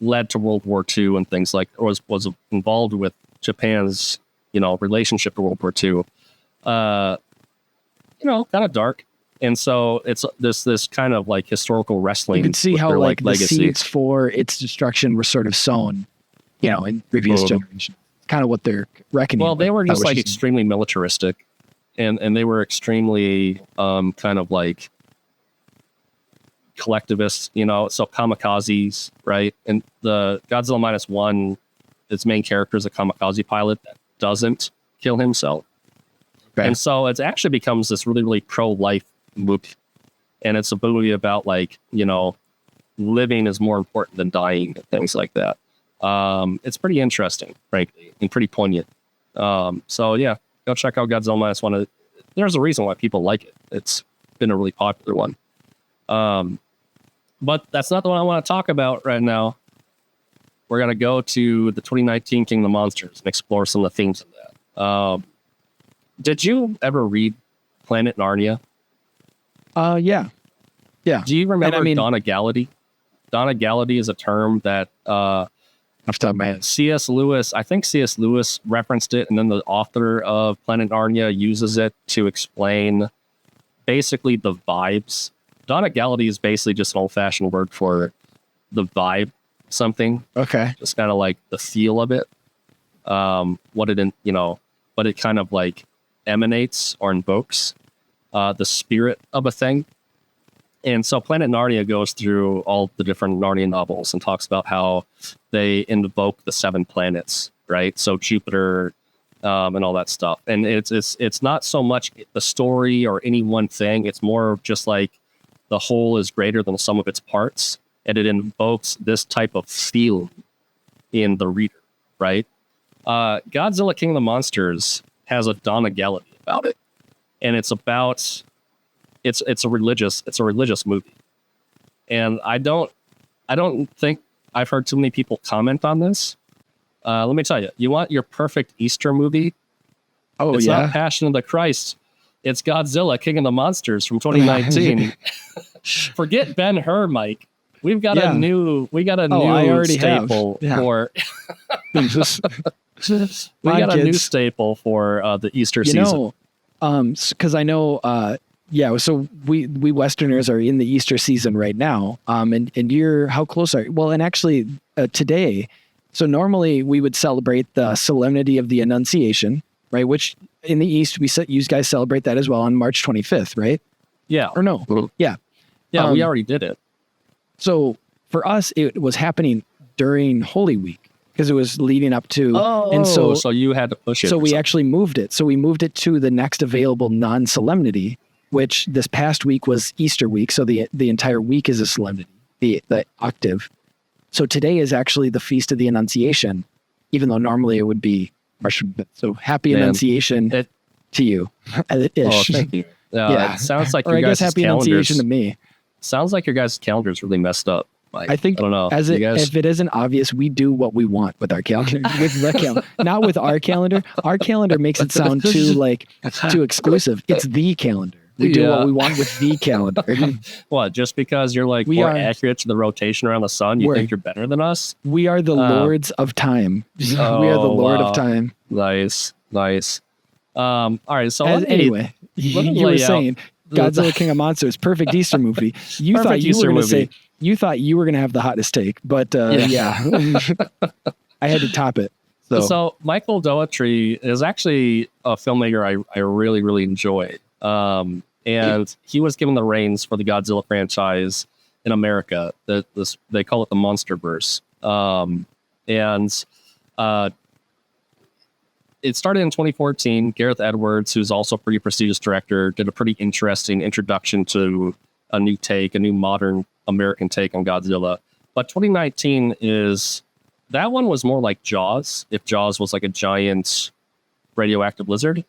led to World War II and things was involved with Japan's relationship to World War II, kind of dark. And so it's this kind of historical wrestling. You can see how the legacy. Seeds for its destruction were sort of sown, in previous generations. Kind of what they're reckoning. Well, they were just extremely militaristic, and they were extremely kind of collectivists, so kamikazes, right? And the Godzilla -1, its main character is a kamikaze pilot that doesn't kill himself. Okay. And so it actually becomes this really, really pro-life movie. And it's a movie about living is more important than dying and things like that. It's pretty interesting, frankly, and pretty poignant. So yeah, go check out Godzilla -1. There's a reason why people like it. It's been a really popular one. But that's not the one I want to talk about right now. We're going to go to the 2019 King of the Monsters and explore some of the themes of that. Did you ever read Planet Narnia? Yeah. Do you remember Donegality? Donegality is a term that off the top of my head, C.S. Lewis referenced it, and then the author of Planet Narnia uses it to explain basically the vibes. Donegality is basically just an old-fashioned word for the vibe, something. Okay. Just kind of like the feel of it. But it kind of emanates or invokes the spirit of a thing. And so Planet Narnia goes through all the different Narnia novels and talks about how they invoke the 7 planets, right? So Jupiter and all that stuff. And it's not so much the story or any one thing. It's more just the whole is greater than the sum of its parts. And it invokes this type of feeling in the reader, right? Godzilla King of the Monsters has a Donegality about it. And it's about... It's a religious movie, and I don't think I've heard too many people comment on this. Let me tell you, you want your perfect Easter movie? It's not Passion of the Christ. It's Godzilla King of the Monsters from 2019. Forget Ben-Hur, Mike. We've got a new staple for new staple for the Easter season. Because I know. So we Westerners are in the Easter season right now. And you're, how close are you? Well, and actually today, so normally we would celebrate the Solemnity of the Annunciation, right? Which in the East, you guys celebrate that as well on March 25th, right? Yeah. Or no? Yeah. Yeah, we already did it. So for us, it was happening during Holy Week because it was leading up to. And so you had to push it. So we actually moved it. So we moved it to the next available non-solemnity, which this past week was Easter week. So the entire week is a solemnity, the octave. So today is actually the Feast of the Annunciation, even though normally it would be March 5th. So happy Annunciation to you. Oh, thank you. It sounds like or your I guess guys' happy calendars. Annunciation to me. Sounds like your guys' calendar is really messed up. Mike. I think I don't know. If it isn't obvious, we do what we want with our calendar, with the calendar, not with our calendar. Our calendar makes it sound too exclusive. It's the calendar. We do what we want with the calendar. What? Just because you're like more accurate to the rotation around the sun, you think you're better than us? We are the lords of time. We are the lord of time. Nice. All right. So anyway, you were saying Godzilla King of Monsters, perfect Easter movie. You thought you were going to have the hottest take, but yeah. I had to top it. So Michael Dougherty is actually a filmmaker I really, really enjoy. And he was given the reins for the Godzilla franchise in America. They call it the Monsterverse. It started in 2014. Gareth Edwards, who's also a pretty prestigious director, did a pretty interesting introduction to a new modern American take on Godzilla. But 2019 that one was more like Jaws, if Jaws was like a giant radioactive lizard.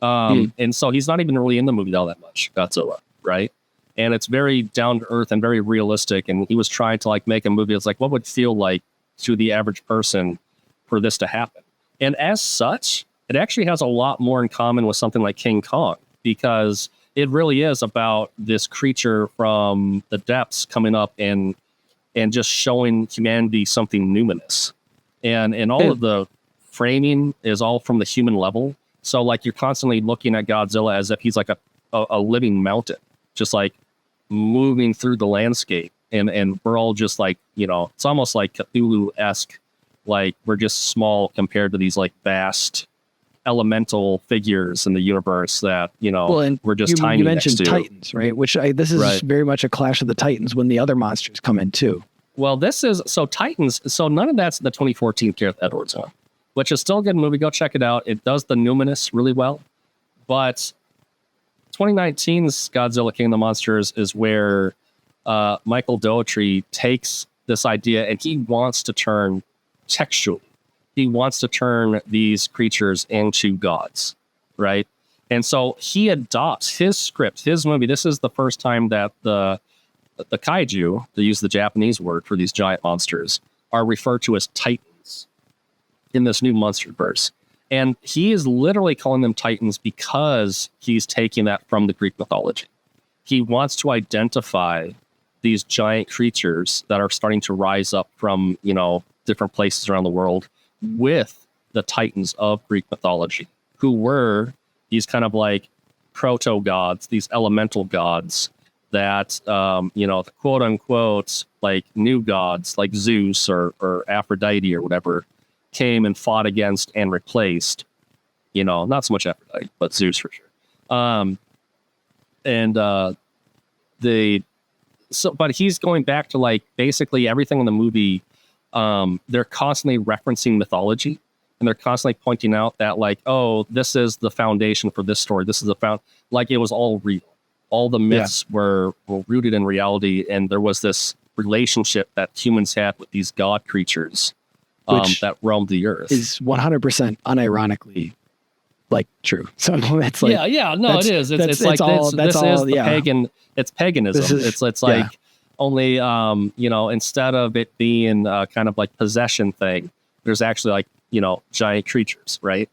And so he's not even really in the movie all that much, Godzilla, right? And it's very down to earth and very realistic. And he was trying to like make a movie that's like, what would it feel like to the average person for this to happen? And as such, it actually has a lot more in common with something like King Kong, because it really is about this creature from the depths coming up and just showing humanity something numinous. And all of the framing is all from the human level. So like you're constantly looking at Godzilla as if he's like a living mountain, just like moving through the landscape. And we're all just like, it's almost like Cthulhu-esque, like we're just small compared to these like vast elemental figures in the universe that, we're just tiny. You mentioned next to. Titans, right? Which this is very much a Clash of the Titans when the other monsters come in too. Well, Titans. So none of that's the 2014 Gareth Edwards one, which is still a good movie. Go check it out. It does the numinous really well. But 2019's Godzilla King of the Monsters is where Michael Dougherty takes this idea and he wants to turn textually. He wants to turn these creatures into gods, right? And so he adopts his script, his movie. This is the first time that the kaiju, to use the Japanese word for these giant monsters, are referred to as titans in this new Monsterverse. And he is literally calling them titans because he's taking that from the Greek mythology. He wants to identify these giant creatures that are starting to rise up from, different places around the world with the titans of Greek mythology, who were these kind of like proto-gods, these elemental gods that, the quote unquote, like new gods like Zeus or Aphrodite or whatever, came and fought against and replaced, not so much Aphrodite, but Zeus for sure. But he's going back to like basically everything in the movie. They're constantly referencing mythology, and they're constantly pointing out that like, oh, this is the foundation for this story. This is like it was all real. All the myths were rooted in reality, and there was this relationship that humans had with these god creatures. Which that roamed the earth is 100% unironically like true. So that's like it is. It's like pagan. It's paganism. It's like only instead of it being kind of like possession thing, there's actually like giant creatures, right?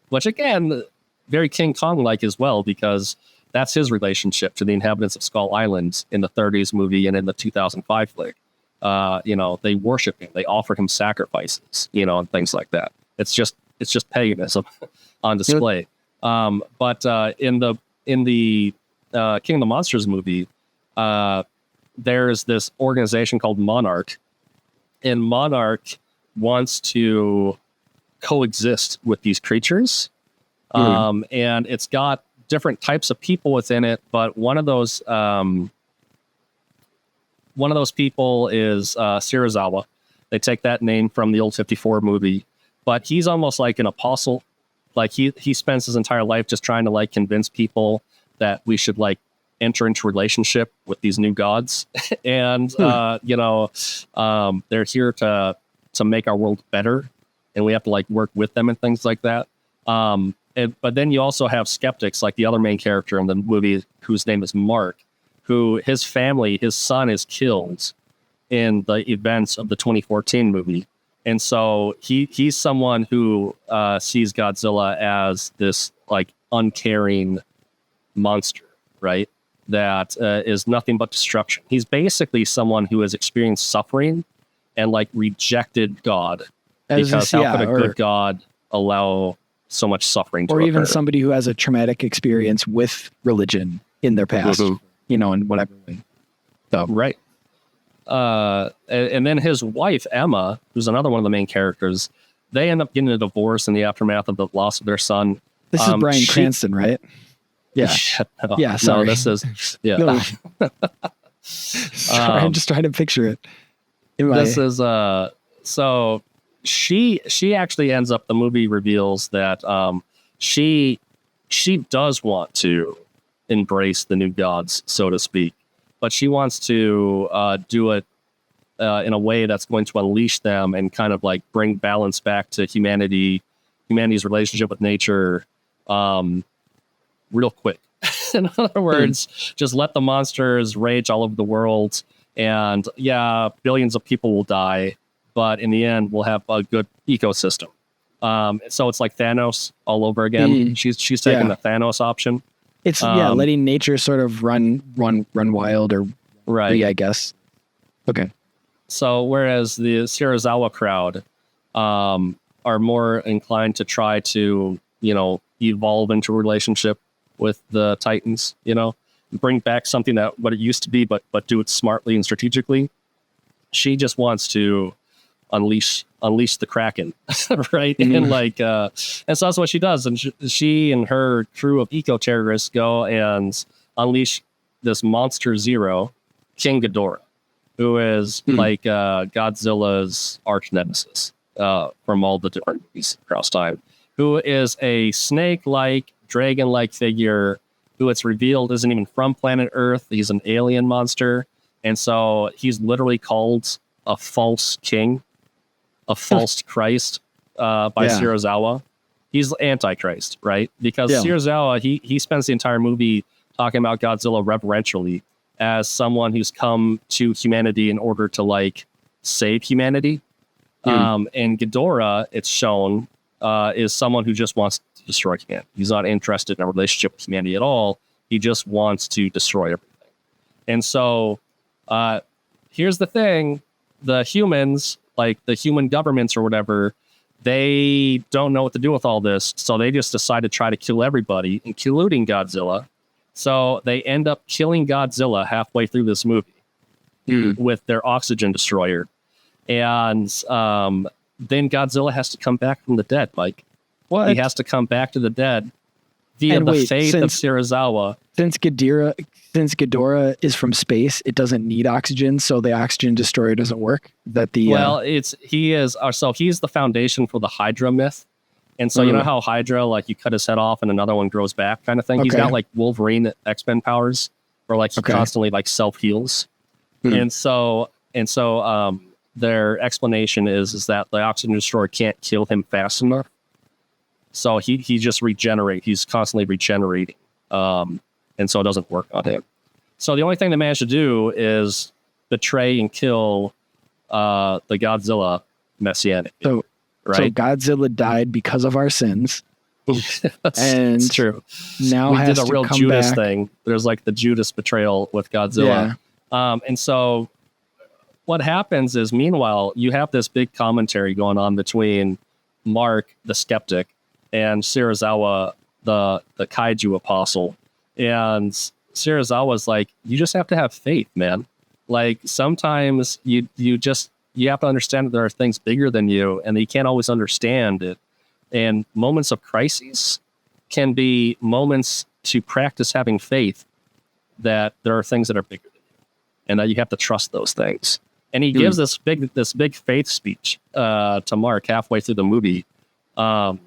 Which again, very King Kong like as well, because that's his relationship to the inhabitants of Skull Island in the 30s movie and in the 2005 flick. They worship him, they offer him sacrifices, and things like that. It's just paganism on display. But in the King of the Monsters movie, there's this organization called Monarch, and Monarch wants to coexist with these creatures. And it's got different types of people within it, but one of those people is Serizawa. They take that name from the old 54 movie, but he's almost like an apostle. Like he spends his entire life just trying to like convince people that we should like enter into relationship with these new gods. And, they're here to make our world better, and we have to like work with them and things like that. But then you also have skeptics like the other main character in the movie, whose name is Mark, who his family, his son is killed in the events of the 2014 movie. And so he's someone who sees Godzilla as this like uncaring monster, right? That is nothing but destruction. He's basically someone who has experienced suffering and like rejected God. Because how could a good God allow so much suffering to occur? Or even somebody who has a traumatic experience with religion in their past, you know, and whatever. So. Right. And then his wife, Emma, who's another one of the main characters, they end up getting a divorce in the aftermath of the loss of their son. This is Bryan Cranston, right? Yeah. Yeah. Sorry. No, this is, yeah. No. Sorry, I'm just trying to picture it. This is, so she actually ends up, the movie reveals that she does want to embrace the new gods, so to speak, but she wants to do it in a way that's going to unleash them and kind of like bring balance back to humanity's relationship with nature real quick. In other words, just let the monsters rage all over the world, and yeah, billions of people will die, but in the end, we'll have a good ecosystem. So it's like Thanos all over again. She's taking the Thanos option. It's letting nature sort of run wild or free, I guess. Okay. So whereas the Serizawa crowd are more inclined to try to, you know, evolve into a relationship with the Titans, you know, bring back something that what it used to be, but do it smartly and strategically. She just wants to unleash the Kraken, right? And like, and so that's what she does. And she and her crew of eco-terrorists go and unleash this monster zero, King Ghidorah, who is like Godzilla's arch nemesis from all the different movies across time, who is a snake-like, dragon-like figure who it's revealed isn't even from planet Earth. He's an alien monster. And so he's literally called a false king, a false Christ by Serizawa. He's Antichrist, right? Because Serizawa, he spends the entire movie talking about Godzilla reverentially as someone who's come to humanity in order to like save humanity. And Ghidorah, it's shown, is someone who just wants to destroy humanity. He's not interested in a relationship with humanity at all. He just wants to destroy everything. And so here's the thing. The humans, like the human governments or whatever, they don't know what to do with all this. So they just decide to try to kill everybody, including Godzilla. So they end up killing Godzilla halfway through this movie with their oxygen destroyer. And then Godzilla has to come back from the dead. Like, what? He has to come back to the dead via the faith of Serizawa. Since Ghidorah is from space, it doesn't need oxygen, so the oxygen destroyer doesn't work. He's the foundation for the Hydra myth. And so you know how Hydra, like you cut his head off and another one grows back kind of thing? Okay. He's got like Wolverine X-Men powers where like he constantly like self-heals. And so their explanation is that the oxygen destroyer can't kill him fast enough. So he just regenerates. He's constantly regenerating. And so it doesn't work on him. So the only thing they managed to do is betray and kill the Godzilla messianic. Right? So Godzilla died because of our sins. And it's true. Now we has did a real Judas thing. There's like the Judas betrayal with Godzilla. Yeah. And so what happens is, meanwhile, you have this big commentary going on between Mark, the skeptic, and Serizawa, the kaiju apostle. And Serizawa's like, you just have to have faith, man. Like sometimes you have to understand that there are things bigger than you and you can't always understand it. And moments of crises can be moments to practice having faith that there are things that are bigger than you and that you have to trust those things. And he gives this big faith speech to Mark halfway through the movie. And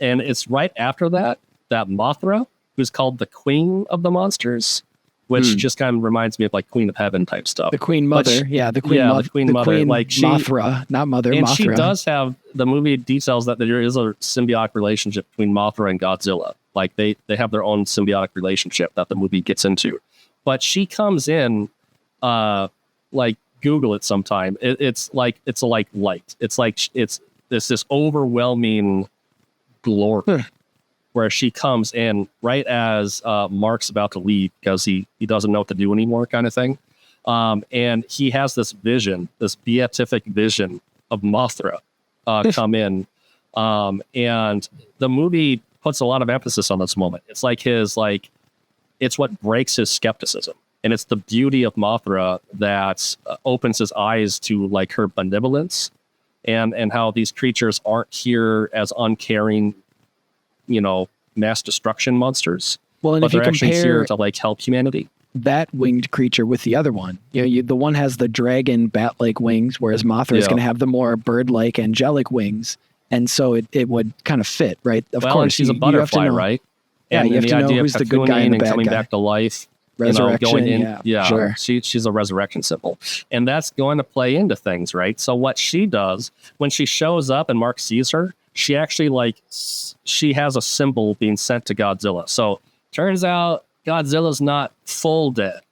it's right after that Mothra, who's called the Queen of the Monsters, which just kind of reminds me of like Queen of Heaven type stuff. The Queen Mother. The Queen Mother. Like Mothra, not Mother, and Mothra. She does have, the movie details that there is a symbiotic relationship between Mothra and Godzilla. Like they have their own symbiotic relationship that the movie gets into. But she comes in like Google it sometime. It's like light. It's like it's this overwhelming glory where she comes in right as Mark's about to leave because he doesn't know what to do anymore, kind of thing. And he has this vision, this beatific vision of Mothra come in. And the movie puts a lot of emphasis on this moment. It's like it's what breaks his skepticism. And it's the beauty of Mothra that opens his eyes to like her benevolence and how these creatures aren't here as uncaring, mass destruction monsters. Well, and but if you they're actually compare here to like help humanity. That winged creature with the other one, the one has the dragon bat-like wings, whereas Mothra is going to have the more bird-like angelic wings. And so it would kind of fit, right? Of course, she's a butterfly, right? Yeah, and you have to know who's the good guy and the bad coming guy. Back to life. Resurrection, going in, sure. She's a resurrection symbol, and that's going to play into things, right? So what she does when she shows up and Mark sees her, she actually she has a symbol being sent to Godzilla. So turns out Godzilla's not full dead,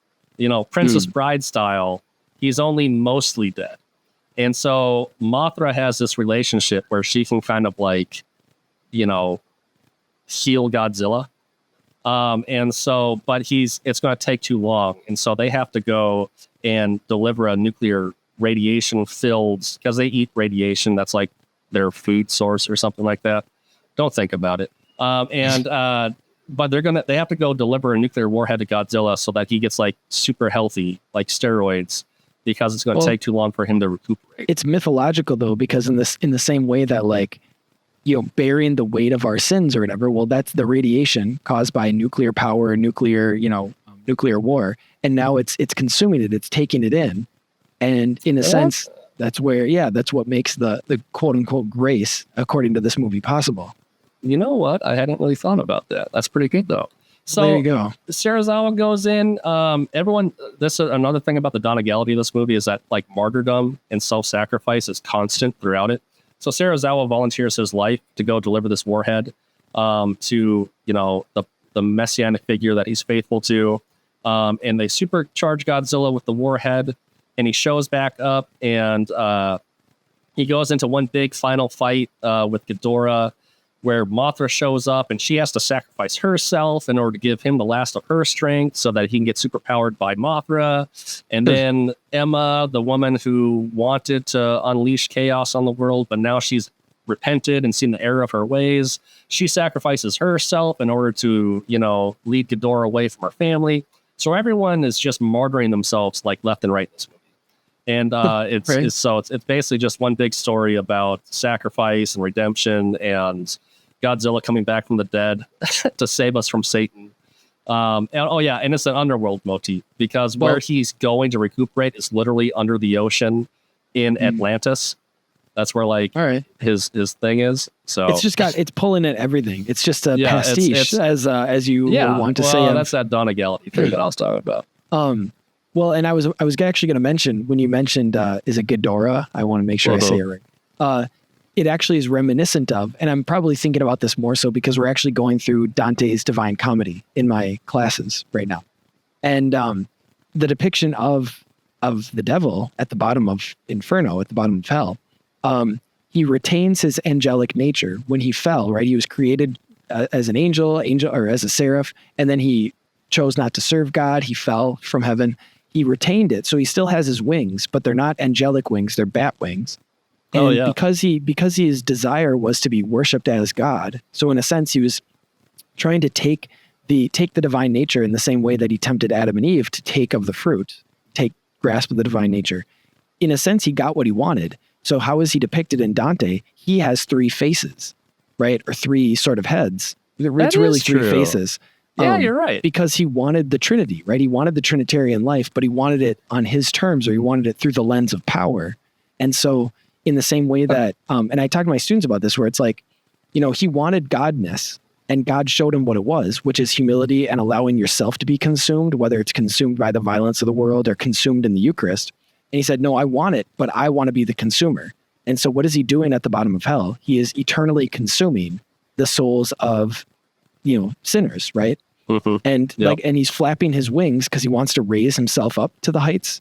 Princess Bride style. He's only mostly dead, and so Mothra has this relationship where she can kind of heal Godzilla. And so, but it's going to take too long. And so they have to go and deliver a nuclear radiation filled, because they eat radiation. That's like their food source or something like that. Don't think about it. But they have to go deliver a nuclear warhead to Godzilla so that he gets like super healthy, like steroids, because it's going to take too long for him to recuperate. It's mythological though, because in the same way that bearing the weight of our sins or whatever, well, that's the radiation caused by nuclear power, nuclear war. And now it's consuming it. It's taking it in. And in a sense, that's what makes the quote unquote grace, according to this movie, possible. You know what? I hadn't really thought about that. That's pretty good though. So there you go. Serizawa goes in. This is another thing about the Donegality of this movie is that like martyrdom and self-sacrifice is constant throughout it. So Serizawa volunteers his life to go deliver this warhead to, the messianic figure that he's faithful to. And they supercharge Godzilla with the warhead, and he shows back up, and he goes into one big final fight with Ghidorah, where Mothra shows up, and she has to sacrifice herself in order to give him the last of her strength so that he can get superpowered by Mothra. And then Emma, the woman who wanted to unleash chaos on the world, but now she's repented and seen the error of her ways, she sacrifices herself in order to, lead Ghidorah away from her family. So everyone is just martyring themselves like left and right in this movie. And it's basically just one big story about sacrifice and redemption and Godzilla coming back from the dead to save us from Satan. And it's an underworld motif because where he's going to recuperate is literally under the ocean in Atlantis. That's where his thing is. So it's pulling at everything. It's just a pastiche, as you want to say. That's that Donegality thing that I was talking about. Well, and I was actually going to mention when you mentioned is it Ghidorah? I want to make sure I say it right. It actually is reminiscent of, and I'm probably thinking about this more so because we're actually going through Dante's Divine Comedy in my classes right now, and the depiction of the devil at the bottom of Inferno, at the bottom of hell, he retains his angelic nature when he fell. Right, he was created as an angel or as a seraph, and then he chose not to serve God. He fell from heaven. He retained it, so he still has his wings, but they're not angelic wings; they're bat wings. And because his desire was to be worshipped as God, so in a sense he was trying to take the divine nature in the same way that he tempted Adam and Eve to take of the fruit, take grasp of the divine nature. In a sense, he got what he wanted. So how is he depicted in Dante? He has three faces, right, or three sort of heads. It's really three faces. Yeah, you're right. Because he wanted the Trinity, right? He wanted the Trinitarian life, but he wanted it on his terms, or he wanted it through the lens of power. And so in the same way that, and I talk to my students about this, where it's like, he wanted godness, and God showed him what it was, which is humility and allowing yourself to be consumed, whether it's consumed by the violence of the world or consumed in the Eucharist. And he said, no, I want it, but I want to be the consumer. And so what is he doing at the bottom of hell? He is eternally consuming the souls of, sinners, right? Mm-hmm. And and he's flapping his wings because he wants to raise himself up to the heights.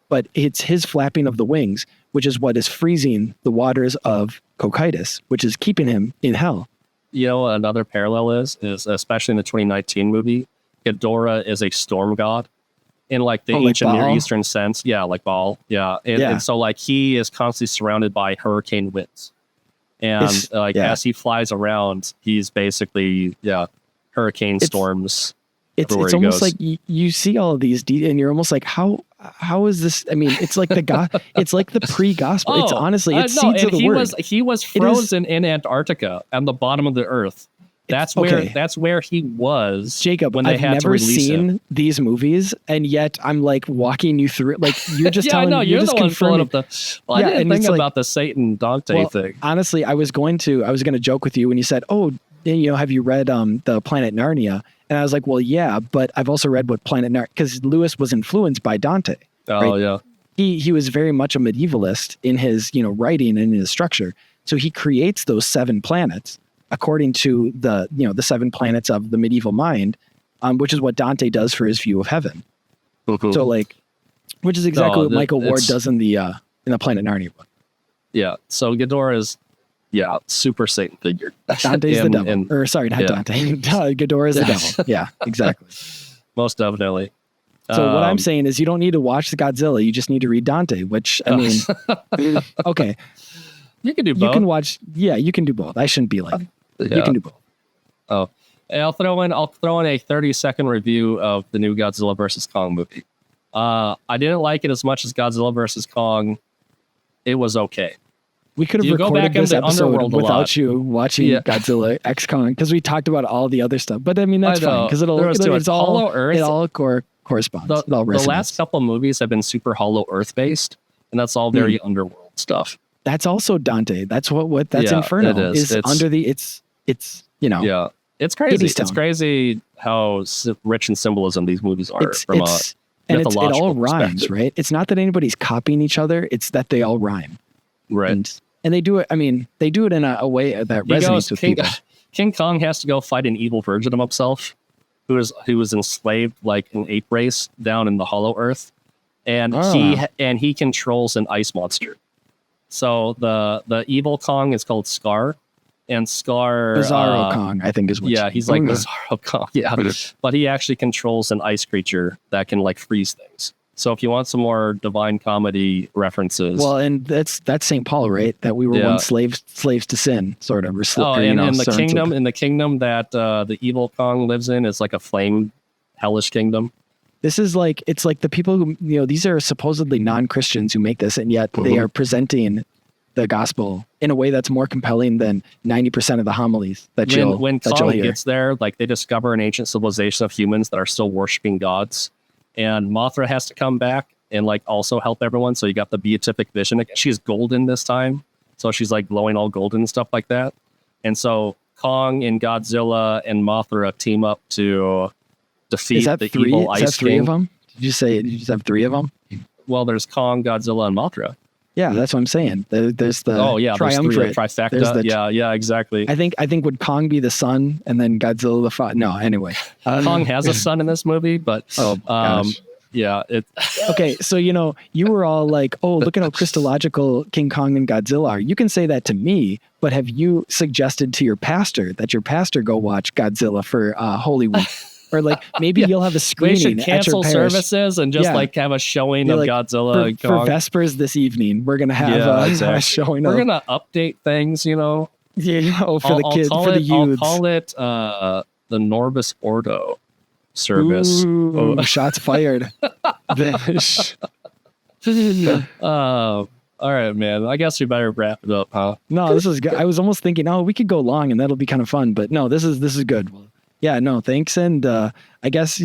but it's his flapping of the wings, which is what is freezing the waters of Cocytus, which is keeping him in hell. You know, another parallel is especially in the 2019 movie, Ghidorah is a storm god in like the ancient like Near Eastern sense. Yeah, like Baal. Yeah. And so like he is constantly surrounded by hurricane winds. And as he flies around, he's basically, hurricane storms. It's almost like you see all of these and you're almost like, how is this? I mean, it's like it's like the pre-gospel. It's honestly, it's seeds of the word. He was frozen in Antarctica on the bottom of the earth. That's where he was, Jacob. When they had to release him. I've never seen these movies, and yet I'm like walking you through it. Like you're just telling me. You're just the one filling up the. Well, I didn't think about like, the Satan Dante thing. Honestly, I was going to joke with you when you said, "Oh, have you read the Planet Narnia?" And I was like, "Well, yeah, but I've also read what Planet Narnia because Lewis was influenced by Dante." Oh right? yeah. He was very much a medievalist in his writing and in his structure. So he creates those 7 planets according to the 7 planets of the medieval mind, which is what Dante does for his view of heaven. Mm-hmm. So which is exactly what Michael Ward does in the Planet Narnia book. Yeah. So Ghidorah is super Satan figure. Dante's the devil. Or sorry, not Dante. Ghidorah is the devil. Yeah, exactly. Most definitely. So what I'm saying is you don't need to watch the Godzilla. You just need to read Dante, which I mean, okay. You can do both. You can watch. Yeah, you can do both. I shouldn't be like, you can do both. Oh, and I'll throw in a 30-second review of the new Godzilla vs. Kong movie. I didn't like it as much as Godzilla vs. Kong. It was okay. We could have recorded this episode without you watching Godzilla X Kong because we talked about all the other stuff. But I mean, that's fine because it all corresponds. The last couple of movies have been super Hollow Earth based, and that's all very underworld stuff. That's also Dante. That's that's Inferno is under the. It's Yeah, it's crazy. It's crazy how rich in symbolism these movies are from a mythological it all rhymes, right? It's not that anybody's copying each other. It's that they all rhyme. Right. And they do it. I mean, they do it in a way that resonates with people. King Kong has to go fight an evil version of himself, who was enslaved like an ape race down in the Hollow Earth, and he controls an ice monster. So the evil Kong is called Scar, and Scar Bizarro Kong, I think is what. Yeah, he's like Bizarro Kong. Yeah, but he actually controls an ice creature that can like freeze things. So if you want some more Divine Comedy references, and that's St. Paul, right? That we were once slaves to sin, sort of. In the kingdom that the evil Kong lives in is like a flame, hellish kingdom. This is like it's like the people who these are supposedly non-Christians who make this, and yet they are presenting the gospel in a way that's more compelling than 90% of the homilies that when Kong gets there, like they discover an ancient civilization of humans that are still worshiping gods. And Mothra has to come back and like also help everyone. So you got the beatific vision. She's golden this time. So she's like glowing all golden and stuff like that. And so Kong and Godzilla and Mothra team up to defeat the evil Ice King. Is that 3 of them? Did you just have 3 of them? Well, there's Kong, Godzilla, and Mothra. Yeah, that's what I'm saying. There's the triumvirate. Trifecta. Yeah, exactly. I think would Kong be the son and then Godzilla the father? No, anyway. Kong has a son in this movie, but yeah. Okay, so you were all like, "Oh, look at how Christological King Kong and Godzilla are." You can say that to me, but have you suggested to your pastor that your pastor go watch Godzilla for Holy Week? Or like maybe you'll have a screening. We should cancel services and just like have a showing of Godzilla and Kong. For Vespers this evening. We're gonna have a showing. We're gonna update things, Yeah, for the kids, for the youths. I'll call it the Norbis Ordo service. Ooh, shots fired. All right, man. I guess we better wrap it up, huh? No, this is good. I was almost thinking, we could go long and that'll be kind of fun, but no, this is good. Yeah, no, thanks. And I guess,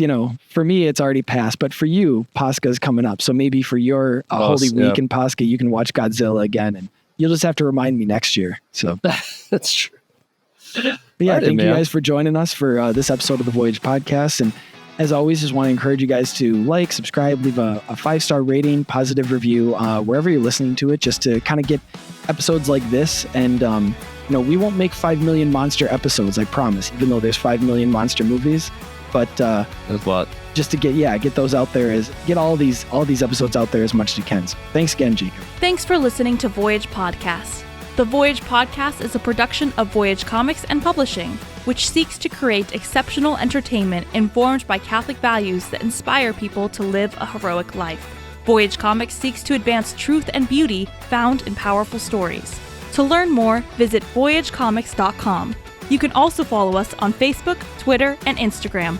for me, it's already passed. But for you, Pascha's coming up. So maybe for your Holy Week in Pascha, you can watch Godzilla again. And you'll just have to remind me next year. So that's true. But yeah, thank you guys for joining us for this episode of the Voyage Podcast. And as always, just want to encourage you guys to like, subscribe, leave a 5-star rating, positive review, wherever you're listening to it, just to kind of get episodes like this. And, we won't make 5 million monster episodes, I promise, even though there's 5 million monster movies. but is what? Just to get those out there, get all these episodes out there as much as you can. So thanks again, Jacob. Thanks for listening to Voyage Podcast. The Voyage Podcast is a production of Voyage Comics and Publishing, which seeks to create exceptional entertainment informed by Catholic values that inspire people to live a heroic life. Voyage Comics seeks to advance truth and beauty found in powerful stories. To learn more, visit voyagecomics.com. You can also follow us on Facebook, Twitter, and Instagram.